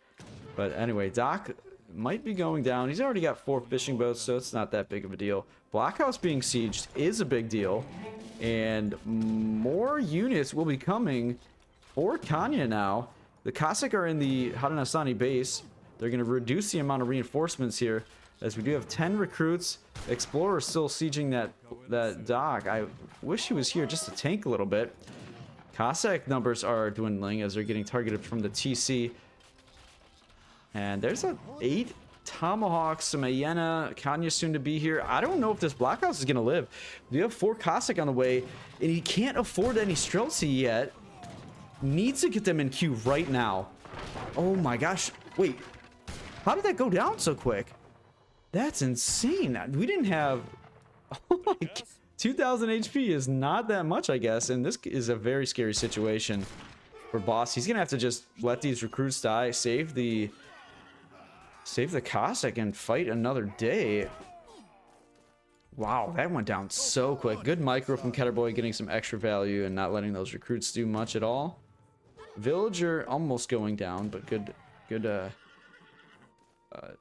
But anyway, Doc might be going down. He's already got 4 fishing boats, so it's not that big of a deal. Blockhouse being sieged is a big deal. And more units will be coming for Kanya now. The Cossack are in the Hotonosaani base. They're going to reduce the amount of reinforcements here, as we do have 10 recruits. Explorer still sieging that dock. I wish he was here just to tank a little bit. Cossack numbers are dwindling as they're getting targeted from the TC. And there's 8 Tomahawks, some Aena, Kanya soon to be here. I don't know if this Blockhouse is going to live. We have 4 Cossack on the way, and he can't afford any Streltsy yet. Needs to get them in queue right now. Oh my gosh. Wait, how did that go down so quick? That's insane. We didn't have... Oh my God. 2,000 HP is not that much, I guess. And this is a very scary situation for Boss. He's going to have to just let these recruits die, save the Cossack, and fight another day. Wow, that went down so quick. Good micro from Keturboy, getting some extra value and not letting those recruits do much at all. Villager almost going down, but good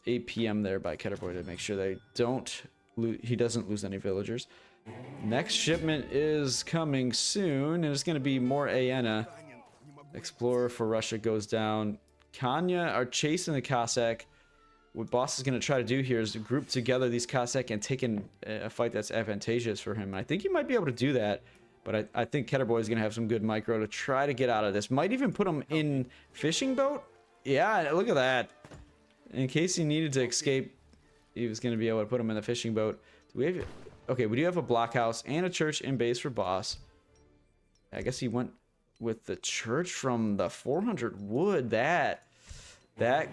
APM there by Keturboy to make sure they he doesn't lose any villagers. Next shipment is coming soon, and it's going to be more Aena. Explorer for Russia goes down. Kanya are chasing the Cossack. What Boss is going to try to do here is to group together these Cossack and take in a fight that's advantageous for him. And I think he might be able to do that, but I think Keturboy is going to have some good micro to try to get out of this. Might even put him in fishing boat. Yeah, look at that. In case he needed to escape, he was going to be able to put him in the fishing boat. Do we have... Okay, we do have a blockhouse and a church in base for Boss. I guess he went with the church from the 400 wood. That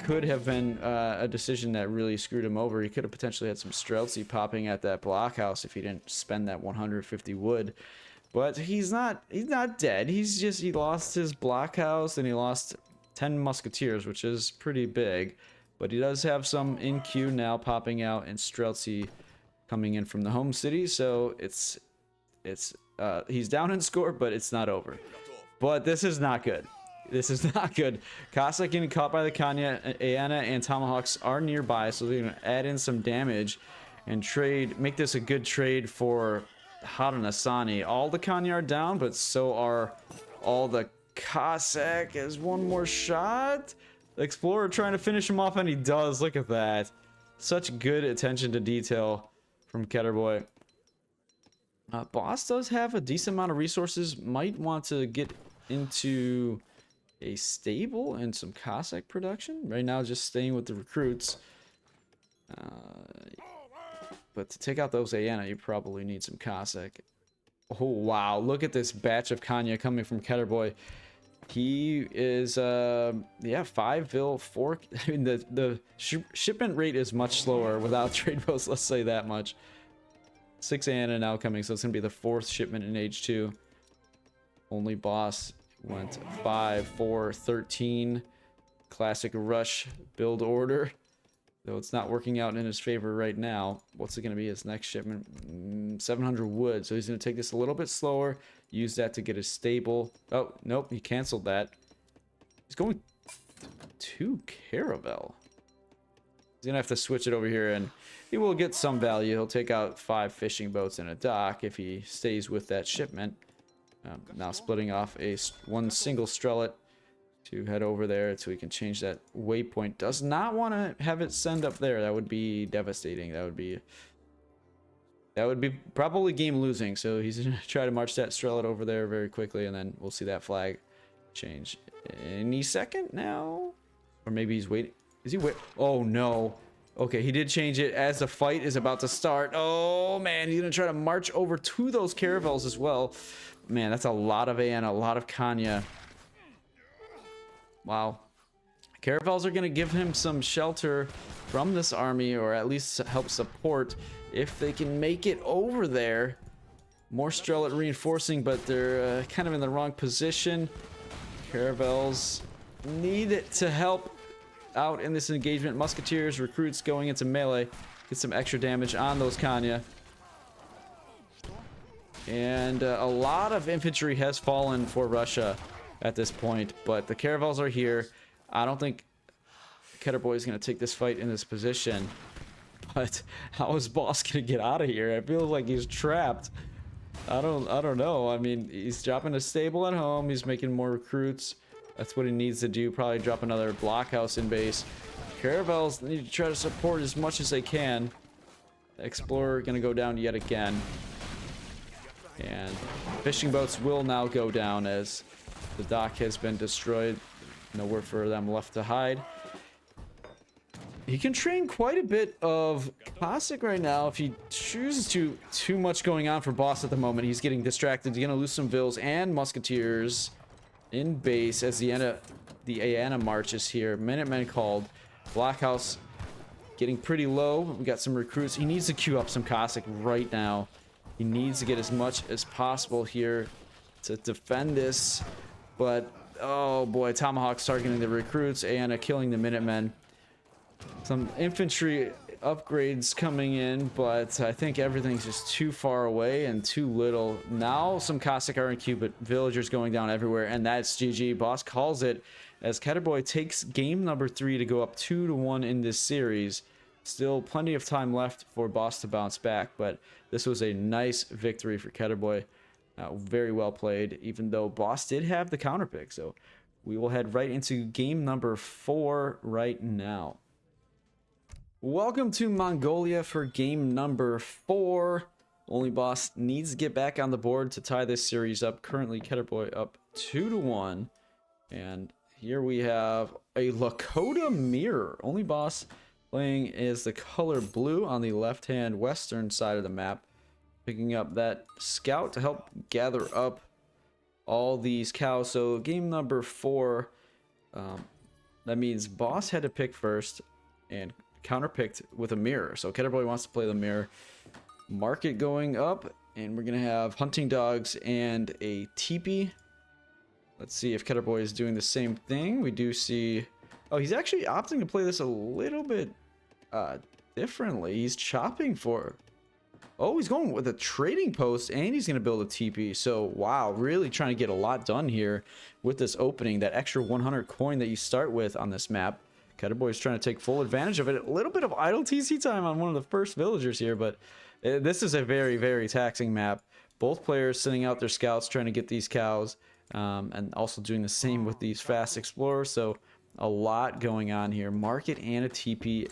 could have been a decision that really screwed him over. He could have potentially had some Streltsy popping at that blockhouse if he didn't spend that 150 wood. But he's not dead. He lost his blockhouse and he lost 10 musketeers, which is pretty big. But he does have some in queue now popping out, and Streltsy coming in from the home city. So he's down in score, but it's not over. But this is not good. This is not good. Cossack getting caught by the Kanya. Aena and Tomahawks are nearby, so they're going to add in some damage and make this a good trade for Hotonosaani. All the Kanya are down, but so are all the Cossack. As one more shot. The Explorer trying to finish him off, and he does. Look at that. Such good attention to detail from Keturboy. Boss does have a decent amount of resources. Might want to get into a stable and some Cossack production. Right now, just staying with the recruits. But to take out those Aena, you probably need some Cossack. Oh, wow. Look at this batch of Kanya coming from Keturboy. He is, yeah, 5 vil, 4. I mean, the shipment rate is much slower without trade boats, let's say that much. 6 Aena now coming, so it's going to be the 4th shipment in H2. Only Boss went 5, 4, 13. Classic rush build order. Though it's not working out in his favor right now. What's it going to be his next shipment? 700 wood. So he's going to take this a little bit slower. Use that to get his stable. Oh, nope. He canceled that. He's going to Caravel. He's going to have to switch it over here, and he will get some value. He'll take out 5 fishing boats and a dock if he stays with that shipment. Now splitting off one single Strellet to head over there so we can change that waypoint. Does not want to have it send up there. That would be devastating. That would be probably game losing. So he's going to try to march that Strellet over there very quickly, and then we'll see that flag change any second now. Or maybe he's waiting. Is he wait? Oh, no. Okay, he did change it as the fight is about to start. Oh, man, he's going to try to march over to those caravels as well. Man, that's a lot of Aena, a lot of Kanya. Wow. Caravels are going to give him some shelter from this army, or at least help support if they can make it over there. More Strellet reinforcing, but they're kind of in the wrong position. Caravels need it to help out in this engagement. Musketeers, recruits going into melee. Get some extra damage on those Kanya. And a lot of infantry has fallen for Russia at this point, but the caravels are here. I don't think Keturboy is going to take this fight in this position. But how is Boss going to get out of here? I feel like he's trapped. I don't know. I mean, he's dropping a stable at home. He's making more recruits. That's what he needs to do. Probably drop another blockhouse in base. Caravels need to try to support as much as they can. Explorer going to go down yet again. And fishing boats will now go down as the dock has been destroyed. Nowhere for them left to hide. He can train quite a bit of Cossack right now if he chooses to. Too much going on for Boss at the moment. He's getting distracted. He's going to lose some Vills and Musketeers in base as the Ayanna marches here. Minutemen called. Blockhouse getting pretty low. We got some recruits. He needs to queue up some Cossack right now. He needs to get as much as possible here to defend this. But, oh boy, Tomahawk's targeting the recruits. Ayanna killing the Minutemen. Some infantry upgrades coming in, but I think everything's just too far away and too little. Now some Cossack are in queue, but villagers going down everywhere, and that's GG. Boss calls it as Keturboy takes game number 3 to go up 2-1 in this series. Still plenty of time left for Boss to bounce back, but this was a nice victory for Keturboy. Very well played, even though Boss did have the counter pick. So we will head right into game number 4 right now. Welcome to Mongolia for game number 4. OnlyBaus needs to get back on the board to tie this series up. Currently, Keturboy up 2-1. And here we have a Lakota mirror. OnlyBaus playing is the color blue on the left-hand western side of the map. Picking up that scout to help gather up all these cows. So game number 4, that means Boss had to pick first and counterpicked with a mirror. So Keturboy wants to play the mirror. Market going up, and we're gonna have hunting dogs and a teepee. Let's see if Keturboy is doing the same thing. We do see, oh, he's actually opting to play this a little bit differently. He's chopping for, oh, he's going with a trading post, and he's gonna build a teepee. So wow, really trying to get a lot done here with this opening. That extra 100 coin that you start with on this map, Keturboy is trying to take full advantage of it. A little bit of idle TC time on one of the first villagers here, but this is a very, very taxing map. Both players sending out their scouts trying to get these cows, and also doing the same with these fast explorers. So a lot going on here. Market and a TP.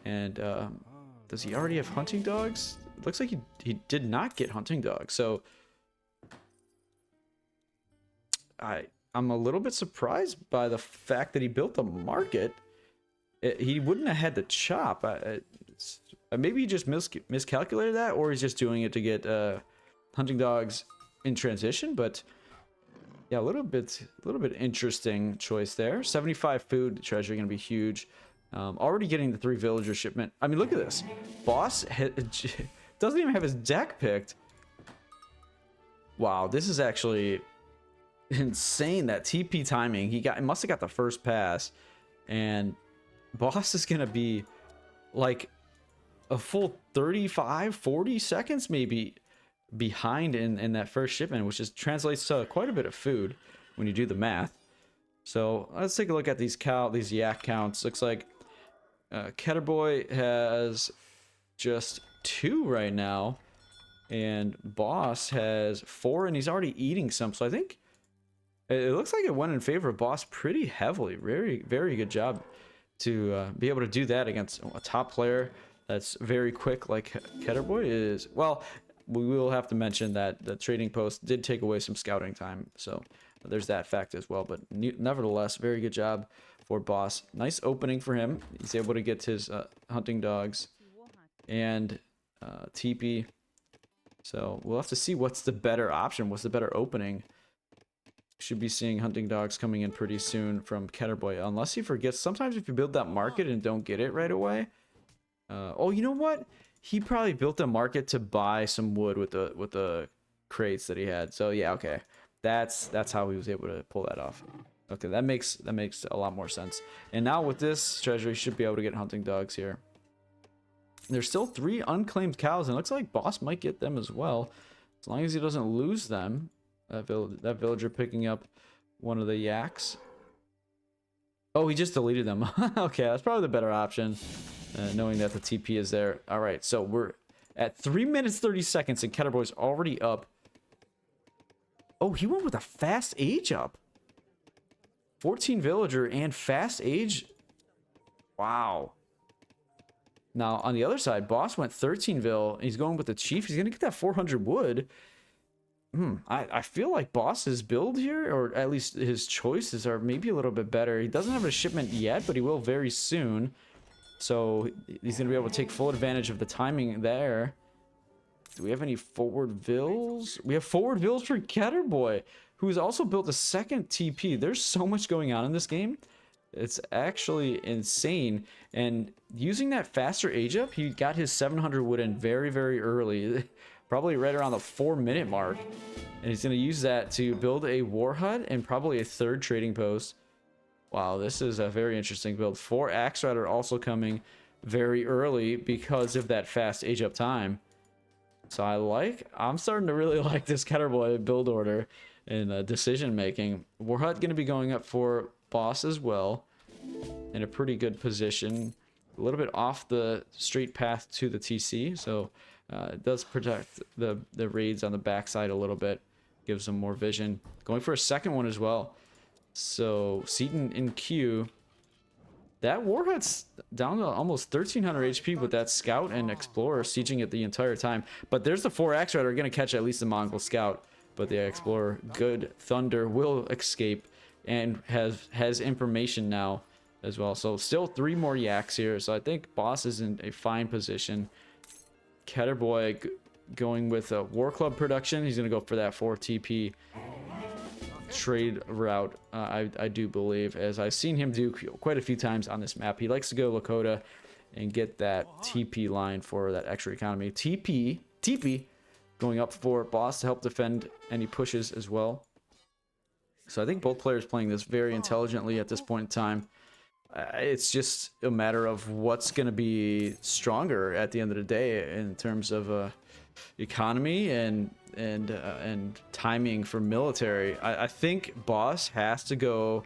And does he already have hunting dogs? It looks like he did not get hunting dogs. So I'm a little bit surprised by the fact that he built a market. He wouldn't have had to chop. Maybe he just miscalculated that, or he's just doing it to get hunting dogs in transition. But yeah, a little bit interesting choice there. 75 food treasure going to be huge. Already getting the 3 villager shipment. I mean, look at this. Boss doesn't even have his deck picked. Wow, this is actually insane. That TP timing. He must have got the first pass, and Boss is gonna be like a full 35-40 seconds maybe behind in that first shipment, which translates to quite a bit of food when you do the math. So let's take a look at these yak counts. Looks like Keturboy has just 2 right now, and Boss has 4, and he's already eating some. So I think it looks like it went in favor of Boss pretty heavily. Very, very good job to be able to do that against a top player that's very quick like Keturboy is. Well, we will have to mention that the trading post did take away some scouting time, so there's that fact as well. But nevertheless, very good job for Boss. Nice opening for him. He's able to get his hunting dogs and TP. So we'll have to see what's the better option, what's the better opening. Should be seeing hunting dogs coming in pretty soon from Keturboy, unless he forgets. Sometimes if you build that market and don't get it right away. Oh, you know what? He probably built a market to buy some wood with the crates that he had. So yeah, okay. That's how he was able to pull that off. Okay, that makes a lot more sense. And now with this treasure, you should be able to get hunting dogs here. There's still 3 unclaimed cows, and it looks like Boss might get them as well, as long as he doesn't lose them. That villager picking up one of the yaks. Oh, he just deleted them. Okay, that's probably the better option, knowing that the TP is there. All right, so we're at 3 minutes 30 seconds, and Keturboy's already up. Oh, he went with a fast age up. 14 villager and fast age. Wow. Now, on the other side, Boss went 13 vil. He's going with the chief. He's going to get that 400 wood. I feel like Boss's build here, or at least his choices, are maybe a little bit better. He doesn't have a shipment yet, but he will very soon. So he's going to be able to take full advantage of the timing there. Do we have any forward vills? We have forward vills for Keturboy, who's also built a second TP. There's so much going on in this game. It's actually insane. And using that faster age up, he got his 700 wood in very, very early. Probably right around the 4-minute mark. And he's going to use that to build a war hut and probably a 3rd trading post. Wow, this is a very interesting build. 4 Axe Rider also coming very early because of that fast age up time. So I'm starting to really like this Keturboy build order and decision making. War hut going to be going up for Boss as well, in a pretty good position, a little bit off the straight path to the TC, so it does protect the raids on the backside a little bit, gives them more vision. Going for a second one as well. So Seaton in queue. That war hut's down to almost 1300 HP with that scout and explorer sieging it the entire time. But there's the 4 Axe Rider going to catch at least the Mongol scout, but the explorer, good thunder, will escape and has information now as well. So still 3 more yaks here, so I think Boss is in a fine position. Keturboy going with a war club production. He's going to go for that 4 TP trade route, I do believe, as I've seen him do quite a few times on this map. He likes to go Lakota and get that TP line for that extra economy. TP going up for Boss to help defend any pushes as well. So I think both players playing this very intelligently at this point in time. It's just a matter of what's going to be stronger at the end of the day in terms of economy and timing for military. I think Boss has to go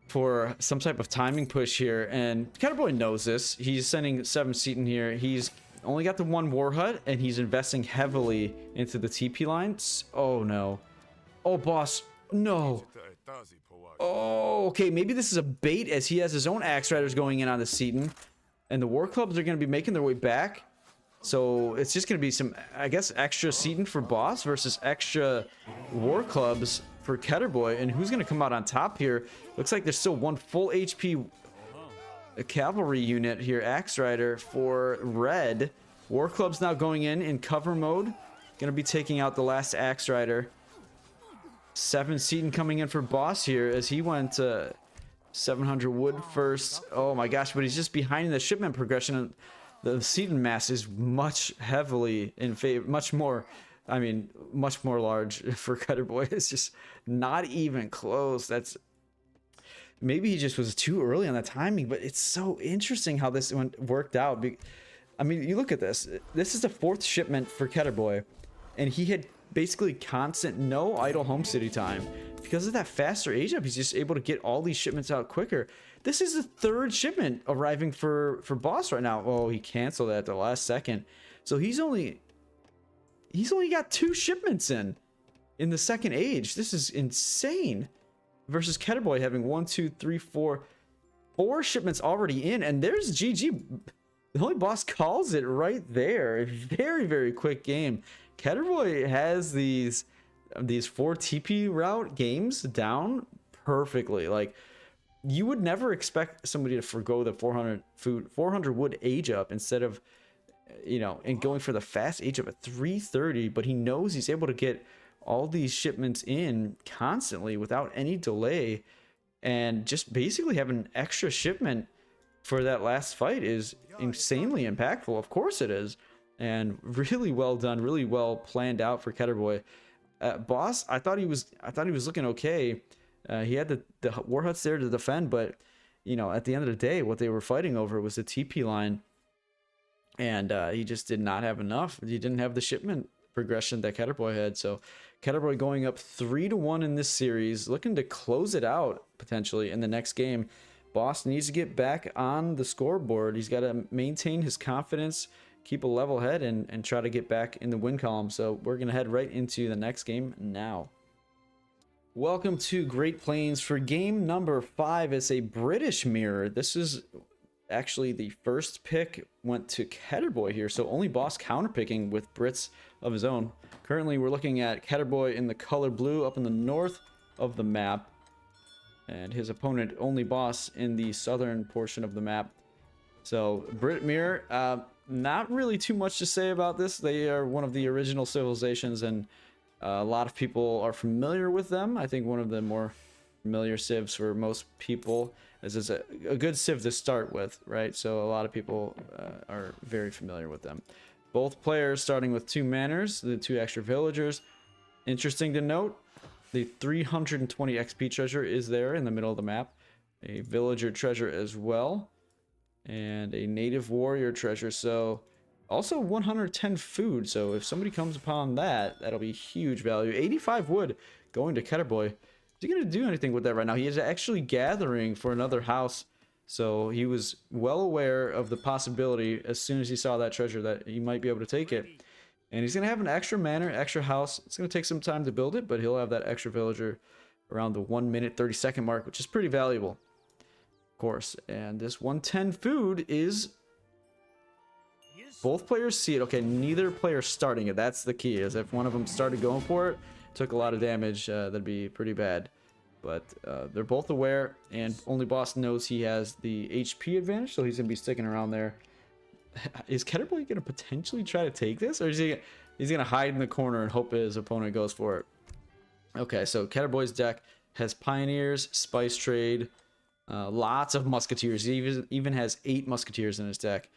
for some type of timing push here, and Keturboy knows this. He's sending 7 Seaton here. He's only got the 1 war hut, and he's investing heavily into the TP lines. Oh no. Oh, Boss. No. Oh, okay. Maybe this is a bait, as he has his own Axe Riders going in on the Seaton, and the war clubs are going to be making their way back. So it's just going to be some, I guess, extra Seaton for Boss versus extra war clubs for Keturboy. And who's going to come out on top here? Looks like there's still 1 full HP cavalry unit here, Axe Rider for red. War clubs now going in cover mode. Going to be taking out the last Axe Rider. 7 Seaton coming in for Boss here as he went 700 wood first. Oh my gosh, but he's just behind in the shipment progression. The Seaton mass is much heavily in favor, much more large for Keturboy. It's just not even close. That's, maybe he just was too early on the timing, but it's so interesting how this worked out. I mean, you look at this. This is the 4th shipment for Keturboy, and he had basically constant no idle home city time. Because of that faster age up, he's just able to get all these shipments out quicker. This is the 3rd shipment arriving for Boss right now. Oh, he canceled that at the last second. So he's only got 2 shipments in the 2nd age. This is insane. Versus Keturboy having 1, 2, 3, 4 shipments already in. And there's GG. The only Boss calls it right there. A very, very quick game. Keturboy has these 4 TP route games down perfectly. Like, you would never expect somebody to forgo the 400 wood age up instead of, and going for the fast age up at 330, but he knows he's able to get all these shipments in constantly without any delay, and just basically having an extra shipment for that last fight is insanely impactful. Of course it is, and really well done, really well planned out for Keturboy. Boss, I thought he was looking okay. He had the war huts there to defend, but at the end of the day, what they were fighting over was the TP line, and he just did not have enough. He didn't have the shipment progression that Keturboy had. So Keturboy going up 3-1 in this series, looking to close it out potentially in the next game. Boss needs to get back on the scoreboard. He's got to maintain his confidence, keep a level head, and try to get back in the win column. So we're going to head right into the next game now. Welcome to Great Plains for game number 5. It's a British mirror. This is actually the first pick went to Keturboy here. So OnlyBaus counterpicking with Brits of his own. Currently, we're looking at Keturboy in the color blue up in the north of the map, and his opponent OnlyBaus in the southern portion of the map. So Brit Mirror, not really too much to say about this. They are one of the original civilizations, and a lot of people are familiar with them. I think one of the more familiar civs for most people, as it's a good civ to start with, right? So a lot of people are very familiar with them. Both players starting with 2 manors, the 2 extra villagers. Interesting to note, the 320 XP treasure is there in the middle of the map. A villager treasure as well. And a native warrior treasure. So also 110 food. So if somebody comes upon that, that'll be huge value. 85 wood going to Keturboy. Is he going to do anything with that right now? He is actually gathering for another house. So he was well aware of the possibility as soon as he saw that treasure that he might be able to take it. And he's going to have an extra manor, extra house. It's going to take some time to build it, but he'll have that extra villager around the 1 minute 30 second mark, which is pretty valuable, of course. And this 110 food is... both players see it. Okay, neither player starting it. That's the key, is if one of them started going for it, took a lot of damage, that'd be pretty bad. But they're both aware, and OnlyBaus knows he has the HP advantage, so he's going to be sticking around there. Is Keturboy going to potentially try to take this, or is he's going to hide in the corner and hope his opponent goes for it? Okay, so Keturboy's deck has Pioneers, Spice Trade, lots of Musketeers. He even has 8 Musketeers in his deck.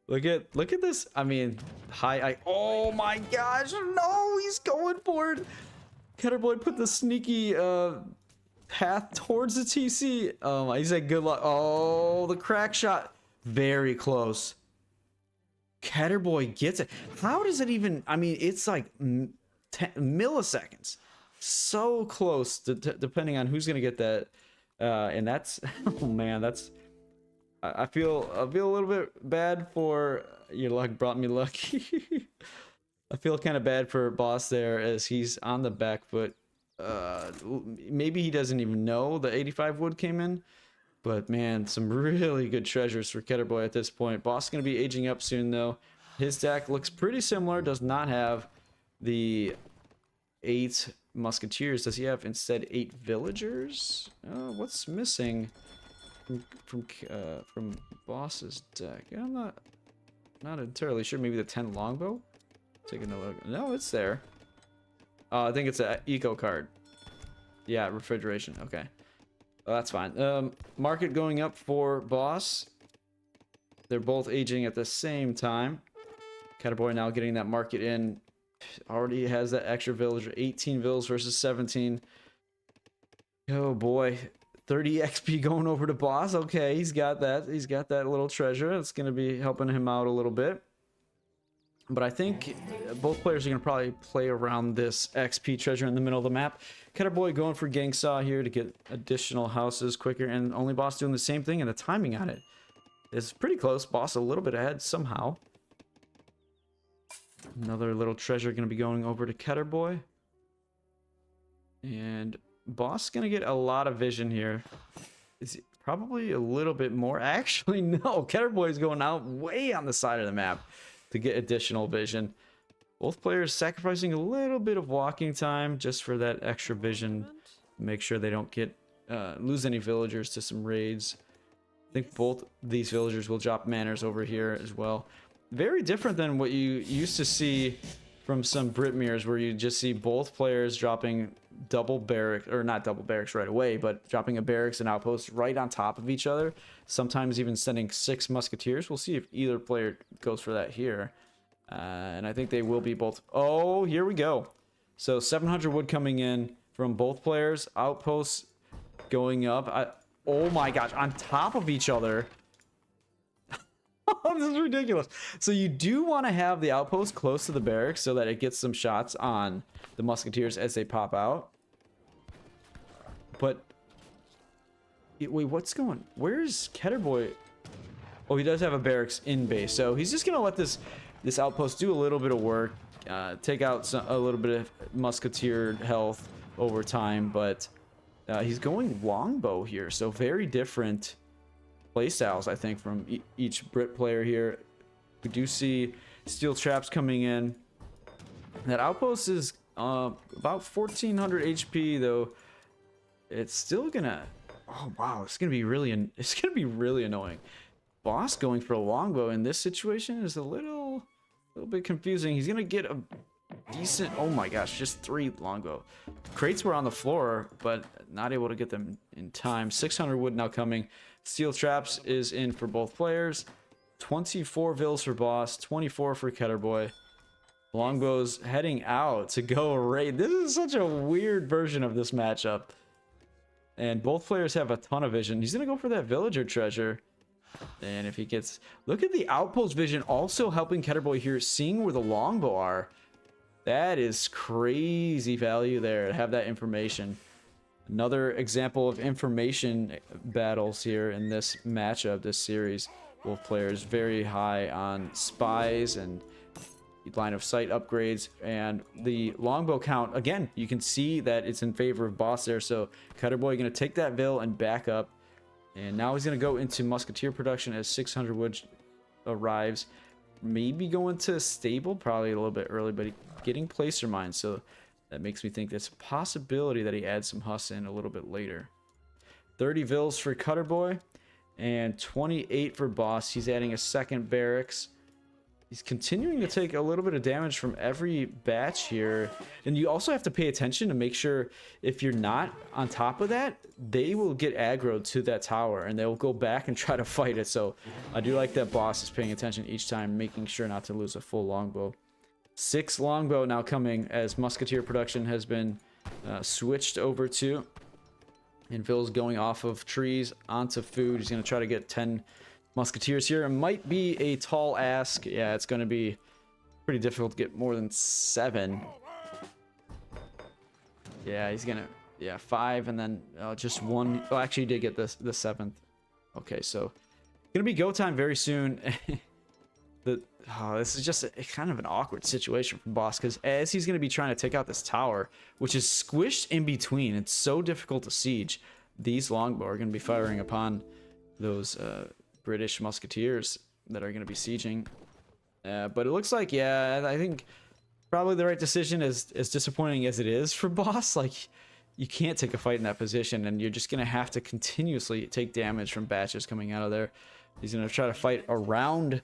Look at this. I mean, oh my gosh, no, he's going for it. Keturboy put the sneaky path towards the TC. Oh, he said good luck. Oh, the crack shot. Very close. Keturboy gets it. How does it even... I mean, it's like 10 milliseconds. So close, depending on who's going to get that. And that's... oh, man, that's... I feel a little bit bad for... your luck brought me lucky. I feel kind of bad for Boss there as he's on the back foot. Maybe he doesn't even know the 85 wood came in, but man, some really good treasures for Keturboy at this point. Boss is going to be aging up soon though. His deck looks pretty similar, does not have the 8 Musketeers. Does he have instead 8 villagers? What's missing from Boss's deck? Yeah, I'm not entirely sure. Maybe the 10 longbow? Taking a look. No, it's there. I think it's an eco card. Yeah, refrigeration. Okay. Oh, that's fine. Market going up for Boss. They're both aging at the same time. Keturboy now getting that market in. Already has that extra villager. 18 vills versus 17. Oh boy. 30 XP going over to Boss. Okay, he's got that. He's got that little treasure. It's going to be helping him out a little bit. But I think both players are going to probably play around this XP treasure in the middle of the map. Keturboy going for Gang Saw here to get additional houses quicker. And OnlyBaus doing the same thing, and the timing on it is pretty close. Boss a little bit ahead somehow. Another little treasure going to be going over to Keturboy. And Boss going to get a lot of vision here. Is probably a little bit more. Actually, no. Keturboy is going out way on the side of the map to get additional vision. Both players sacrificing a little bit of walking time just for that extra vision. Make sure they don't get lose any villagers to some raids. I think both these villagers will drop manors over here as well. Very different than what you used to see from some Brit mirrors, where you just see both players dropping double barracks, or not double barracks right away, but dropping a barracks and outpost right on top of each other. Sometimes even sending 6 musketeers. We'll see if either player goes for that here. And I think they will be both. Oh, here we go. So 700 wood coming in from both players. Outposts going up. Oh my gosh, on top of each other. This is ridiculous. So you do want to have the outpost close to the barracks so that it gets some shots on the musketeers as they pop out. But wait, what's going? Where's Keturboy? Oh, he does have a barracks in base, so he's just gonna let this outpost do a little bit of work, take out a little bit of musketeer health over time. But he's going longbow here, so very different playstyles, I think, from each Brit player here. We do see steel traps coming in. That outpost is about 1400 HP, though. It's still gonna. Oh wow, it's gonna be really annoying. Boss going for a longbow in this situation is a little bit confusing. He's gonna get a decent. Oh my gosh, just 3 longbow. Crates were on the floor, but not able to get them in time. 600 wood now coming. Steel traps is in for both players. 24 vills for boss, 24 for Keturboy. Longbows heading out to go raid. This is such a weird version of this matchup. And both players have a ton of vision. He's gonna go for that villager treasure. And if he gets... Look at the outpost vision also helping Keturboy here, seeing where the longbow are. That is crazy value there to have that information. Another example of information battles here in this matchup, this series. Both players very high on spies and line of sight upgrades, and the longbow count, again, you can see that it's in favor of boss there. So Keturboy gonna take that vill and back up, and now he's gonna go into musketeer production as 600 wood arrives. Maybe go into stable, probably a little bit early, but getting placer mines, so that makes me think there's a possibility that he adds some husks in a little bit later. 30 vills for Keturboy and 28 for boss. He's adding a second barracks. He's continuing to take a little bit of damage from every batch here. And you also have to pay attention to make sure if you're not on top of that, they will get aggroed to that tower and they'll go back and try to fight it. So I do like that boss is paying attention each time, making sure not to lose a full longbow. 6 longbow now coming as musketeer production has been switched over to. And Phil's going off of trees onto food. He's going to try to get 10 musketeers here. It might be a tall ask. Yeah, it's going to be pretty difficult to get more than 7. Yeah, he's going to... Yeah, 5 and then just 1. Oh, actually, he did get the 7th. Okay, so... Gonna be go time very soon. This is just kind of an awkward situation for boss, because as he's going to be trying to take out this tower, which is squished in between, it's so difficult to siege. These longbow are going to be firing upon those British musketeers that are going to be sieging. But it looks like, yeah, I think probably the right decision, as disappointing as it is for boss. Like, you can't take a fight in that position, and you're just going to have to continuously take damage from batches coming out of there. He's going to try to fight around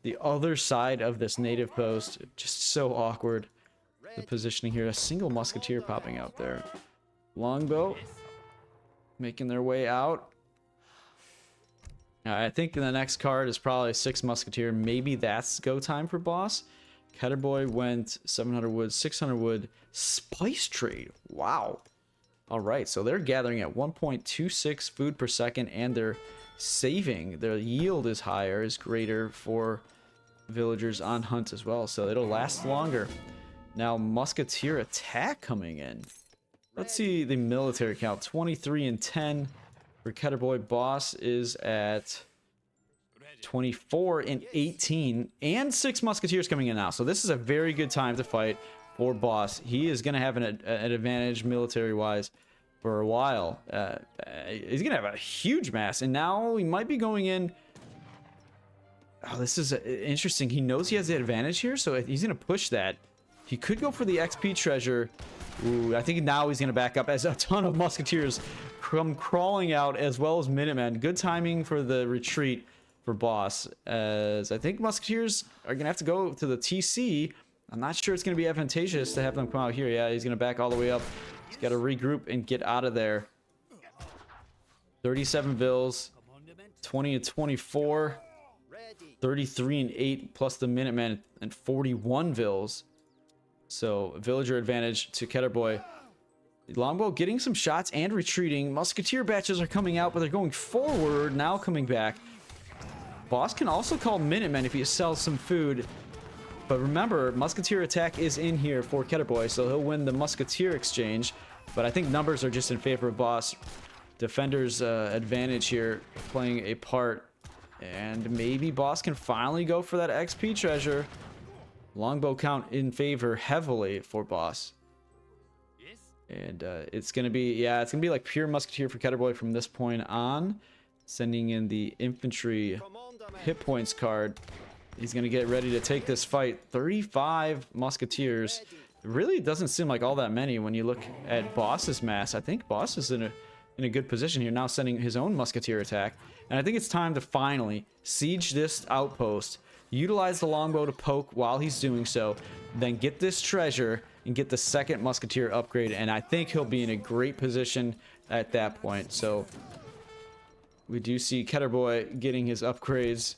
the other side of this native post. Just so awkward, the positioning here. A single musketeer popping out there. Longbow making their way out. I think the next card is probably 6 musketeer. Maybe that's go time for boss. Keturboy went 700 wood, 600 wood. Spice trade. Wow. All right, so they're gathering at 1.26 food per second, and they're saving. Their yield is higher, is greater for villagers on hunt as well, so it'll last longer. Now musketeer attack coming in. Let's see the military count. 23 and 10 for Keturboy. Boss is at 24 and 18, and 6 musketeers coming in now. So this is a very good time to fight for boss. He is going to have an advantage military wise for a while. He's going to have a huge mass, and now he might be going in. Oh, this is interesting. He knows he has the advantage here, so he's going to push that. He could go for the XP treasure. Ooh, I think now he's going to back up as a ton of musketeers come crawling out, as well as Minutemen. Good timing for the retreat for boss, as I think musketeers are going to have to go to the TC. I'm not sure it's going to be advantageous to have them come out here. Yeah, he's going to back all the way up. He's got to regroup and get out of there. 37 vills, 20 and 24, 33 and 8, plus the Minutemen, and 41 vills. So villager advantage to Keturboy. Longbow getting some shots and retreating. Musketeer batches are coming out, but they're going forward, now coming back. Boss can also call Minutemen if he sells some food. But remember, Musketeer attack is in here for Keturboy, so he'll win the Musketeer exchange. But I think numbers are just in favor of Boss. Defender's advantage here playing a part. And maybe Boss can finally go for that XP treasure. Longbow count in favor heavily for Boss. And it's gonna be, yeah, it's gonna be like pure Musketeer for Keturboy from this point on. Sending in the infantry hit points card. He's gonna get ready to take this fight. 35 Musketeers. It really doesn't seem like all that many when you look at Boss's mass. I think Boss is in a good position here, now sending his own Musketeer attack. And I think it's time to finally siege this outpost. Utilize the longbow to poke while he's doing so. Then get this treasure and get the second Musketeer upgrade. And I think he'll be in a great position at that point. So we do see Keturboy getting his upgrades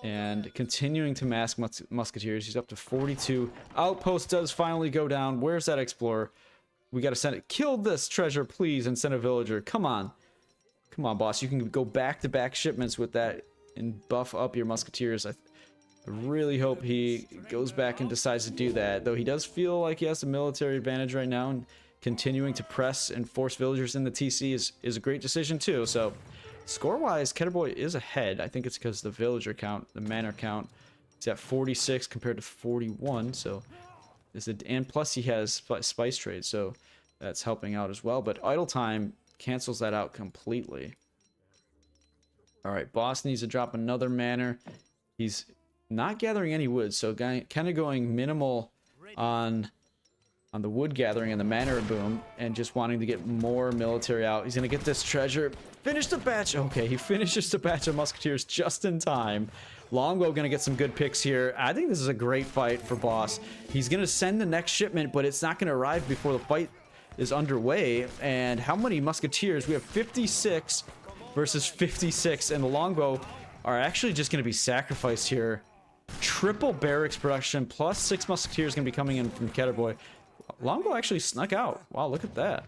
and continuing to mask Musketeers. He's up to 42. Outpost does finally go down. Where's that Explorer? We got to send it. Kill this treasure, please, and send a villager. Come on. Come on, boss. You can go back-to-back shipments with that and buff up your Musketeers. I really hope he goes back and decides to do that, though he does feel like he has a military advantage right now, and continuing to press and force villagers in the TC is a great decision too. So score-wise, Keturboy is ahead. I think it's because the villager count, the manor count, is at 46 compared to 41. So and plus he has spice trade, so that's helping out as well. But idle time cancels that out completely. All right, boss needs to drop another manor. He's not gathering any wood, so kind of going minimal on the wood gathering and the manor boom, and just wanting to get more military out. He's gonna get this treasure. Finish the batch. Okay, he finishes the batch of Musketeers just in time. Longbow gonna get some good picks here. I think this is a great fight for boss. He's gonna send the next shipment, but it's not gonna arrive before the fight is underway. And how many Musketeers? We have 56 versus 56, and the longbow are actually just gonna be sacrificed here. Triple barracks production plus 6 Musketeers gonna be coming in from Keturboy. Longbow actually snuck out. Wow, look at that.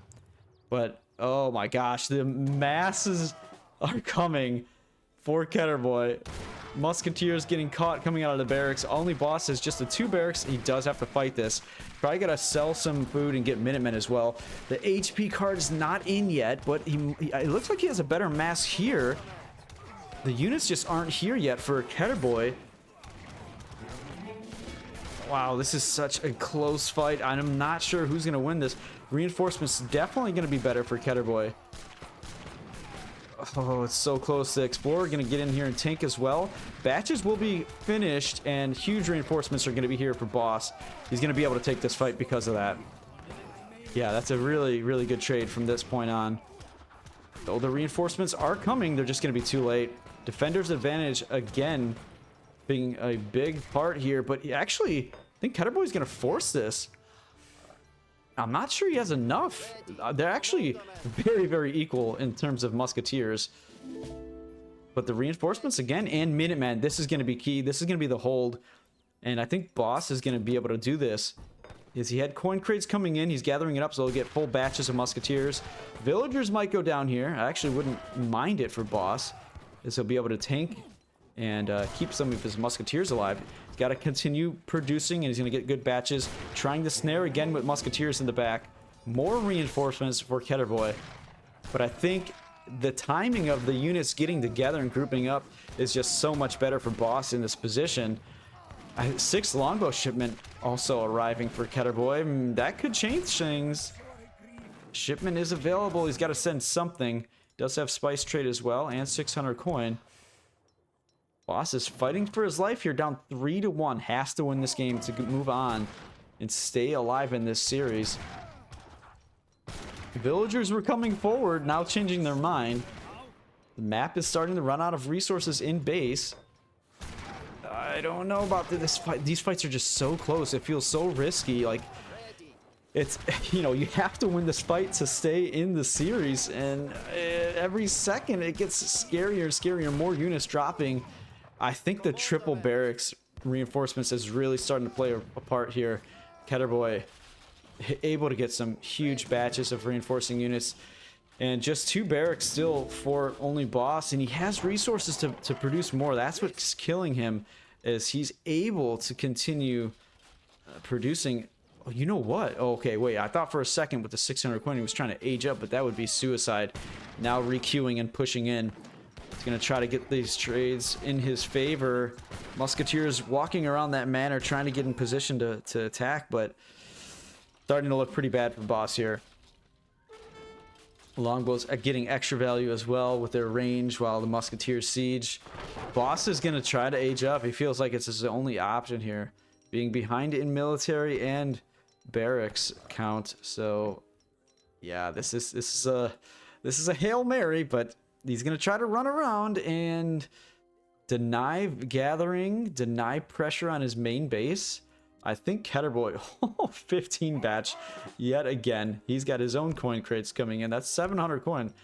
But oh my gosh, the masses are coming for Keturboy. Musketeers getting caught coming out of the barracks. Only boss is just a 2 barracks. He does have to fight this. Probably gotta sell some food and get Minutemen as well. The HP card is not in yet, but it looks like he has a better mass here. The units just aren't here yet for Keturboy. Wow, this is such a close fight. I'm not sure who's going to win this. Reinforcements definitely going to be better for Keturboy. Oh, it's so close. The Explorer going to get in here and tank as well. Batches will be finished, and huge reinforcements are going to be here for boss. He's going to be able to take this fight because of that. Yeah, that's a really, really good trade from this point on. Though the reinforcements are coming, they're just going to be too late. Defender's advantage again being a big part here, but actually, I think Keturboy's gonna force this. I'm not sure he has enough. They're actually very, very equal in terms of Musketeers. But the reinforcements again, and Minutemen, this is gonna be key. This is gonna be the hold. And I think boss is gonna be able to do this. He had coin crates coming in, he's gathering it up, so he'll get full batches of Musketeers. Villagers might go down here. I actually wouldn't mind it for boss, as he'll be able to tank and keep some of his Musketeers alive. He's got to continue producing, and he's going to get good batches. Trying to snare again with Musketeers in the back. More reinforcements for Keturboy. But I think the timing of the units getting together and grouping up is just so much better for boss in this position. 6th longbow shipment also arriving for Keturboy. That could change things. Shipment is available. He's got to send something. Does have spice trade as well, and 600 coin. Boss is fighting for his life here, down 3-1. Has to win this game to move on and stay alive in this series. Villagers were coming forward, now changing their mind. The map is starting to run out of resources in base. I don't know about this fight. These fights are just so close. It feels so risky. Like, it's, you know, you have to win this fight to stay in the series, and every second it gets scarier and scarier. More units dropping. I think the triple barracks reinforcements is really starting to play a part here. Keturboy able to get some huge batches of reinforcing units. And just 2 barracks still for OnlyBaus, and he has resources to produce more. That's what's killing him, is he's able to continue producing. Oh, you know what? Oh, okay, wait. I thought for a second with the 600 coin he was trying to age up, but that would be suicide. Now requeuing and pushing in. He's going to try to get these trades in his favor. Musketeers walking around that manor trying to get in position to attack, but starting to look pretty bad for Baus here. Longbows are getting extra value as well with their range while the Musketeers siege. Baus is going to try to age up. He feels like it's his only option here, being behind in military and barracks count. So yeah, this is a Hail Mary, but he's going to try to run around and deny gathering, deny pressure on his main base. I think Keturboy, 15 batch yet again. He's got his own coin crates coming in. That's 700 coin.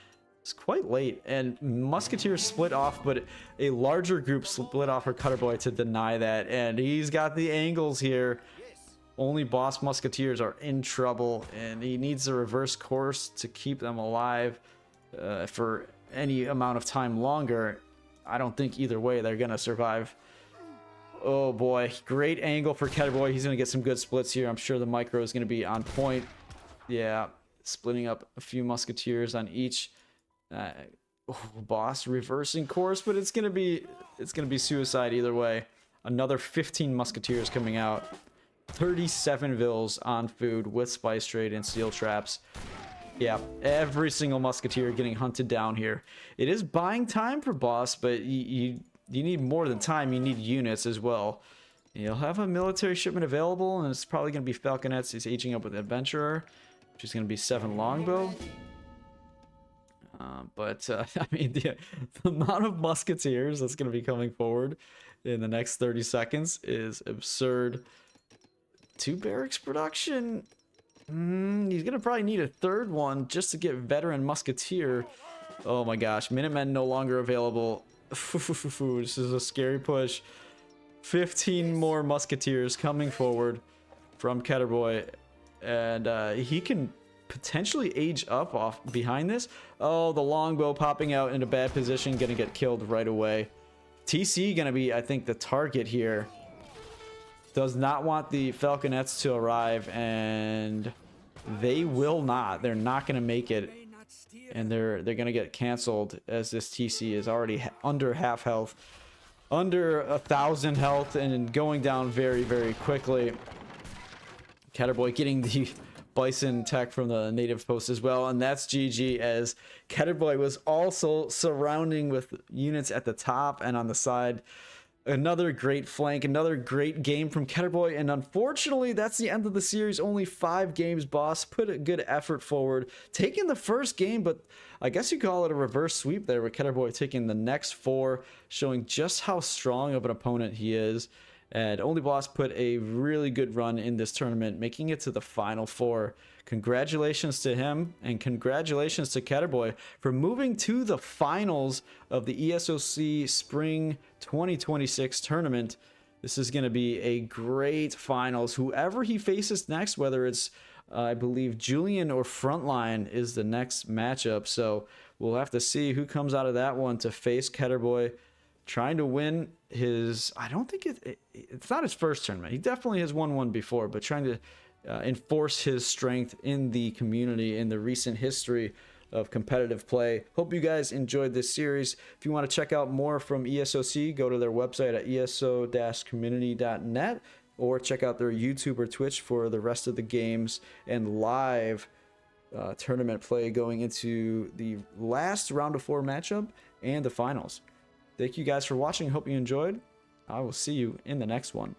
It's quite late. And Musketeers split off, but a larger group split off for Keturboy to deny that. And he's got the angles here. OnlyBaus Musketeers are in trouble, and he needs a reverse course to keep them alive for any amount of time longer. I don't think either way they're going to survive. Oh boy, great angle for Keturboy. He's going to get some good splits here. I'm sure the micro is going to be on point. Yeah, splitting up a few Musketeers on each. Baus reversing course, but it's going to be suicide either way. Another 15 Musketeers coming out. 37 vills on food with spice trade and steel traps. Yeah, every single Musketeer getting hunted down here. It is buying time for Baus, but you need more than time. You need units as well. You'll have a military shipment available, and it's probably going to be Falconets. He's aging up with Adventurer, which is going to be 7 longbow. I mean, the amount of Musketeers that's going to be coming forward in the next 30 seconds is absurd. 2 barracks production. He's going to probably need a 3rd one just to get veteran Musketeer. Oh my gosh, Minutemen no longer available. This is a scary push. 15 more Musketeers coming forward from Keturboy, and he can potentially age up off behind this. Oh, the longbow popping out in a bad position, gonna get killed right away. TC gonna be, I think, the target here. Does not want the Falconets to arrive, and they will not. They're not gonna make it. And they're gonna get canceled, as this TC is already under half health, under 1,000 health, and going down very, very quickly. Keturboy getting the bison tech from the native post as well, and that's GG, as Keturboy was also surrounding with units at the top and on the side. Another great flank, another great game from Keturboy, and unfortunately, that's the end of the series. Only 5 games. Baus put a good effort forward, taking the first game, but I guess you call it a reverse sweep there, with Keturboy taking the next 4, showing just how strong of an opponent he is. And OnlyBaus put a really good run in this tournament, making it to the final 4. Congratulations to him, and congratulations to Keturboy for moving to the finals of the ESOC Spring 2026 tournament. This is going to be a great finals. Whoever he faces next, whether it's, I believe, Julian or Frontline, is the next matchup. So we'll have to see who comes out of that one to face Keturboy, trying to win his, I don't think it's not his first tournament. He definitely has won one before, but trying to enforce his strength in the community in the recent history of competitive play. Hope you guys enjoyed this series. If you want to check out more from ESOC, go to their website at eso-community.net, or check out their YouTube or Twitch for the rest of the games and live tournament play going into the last round of 4 matchup and the finals. Thank you guys for watching. Hope you enjoyed. I will see you in the next one.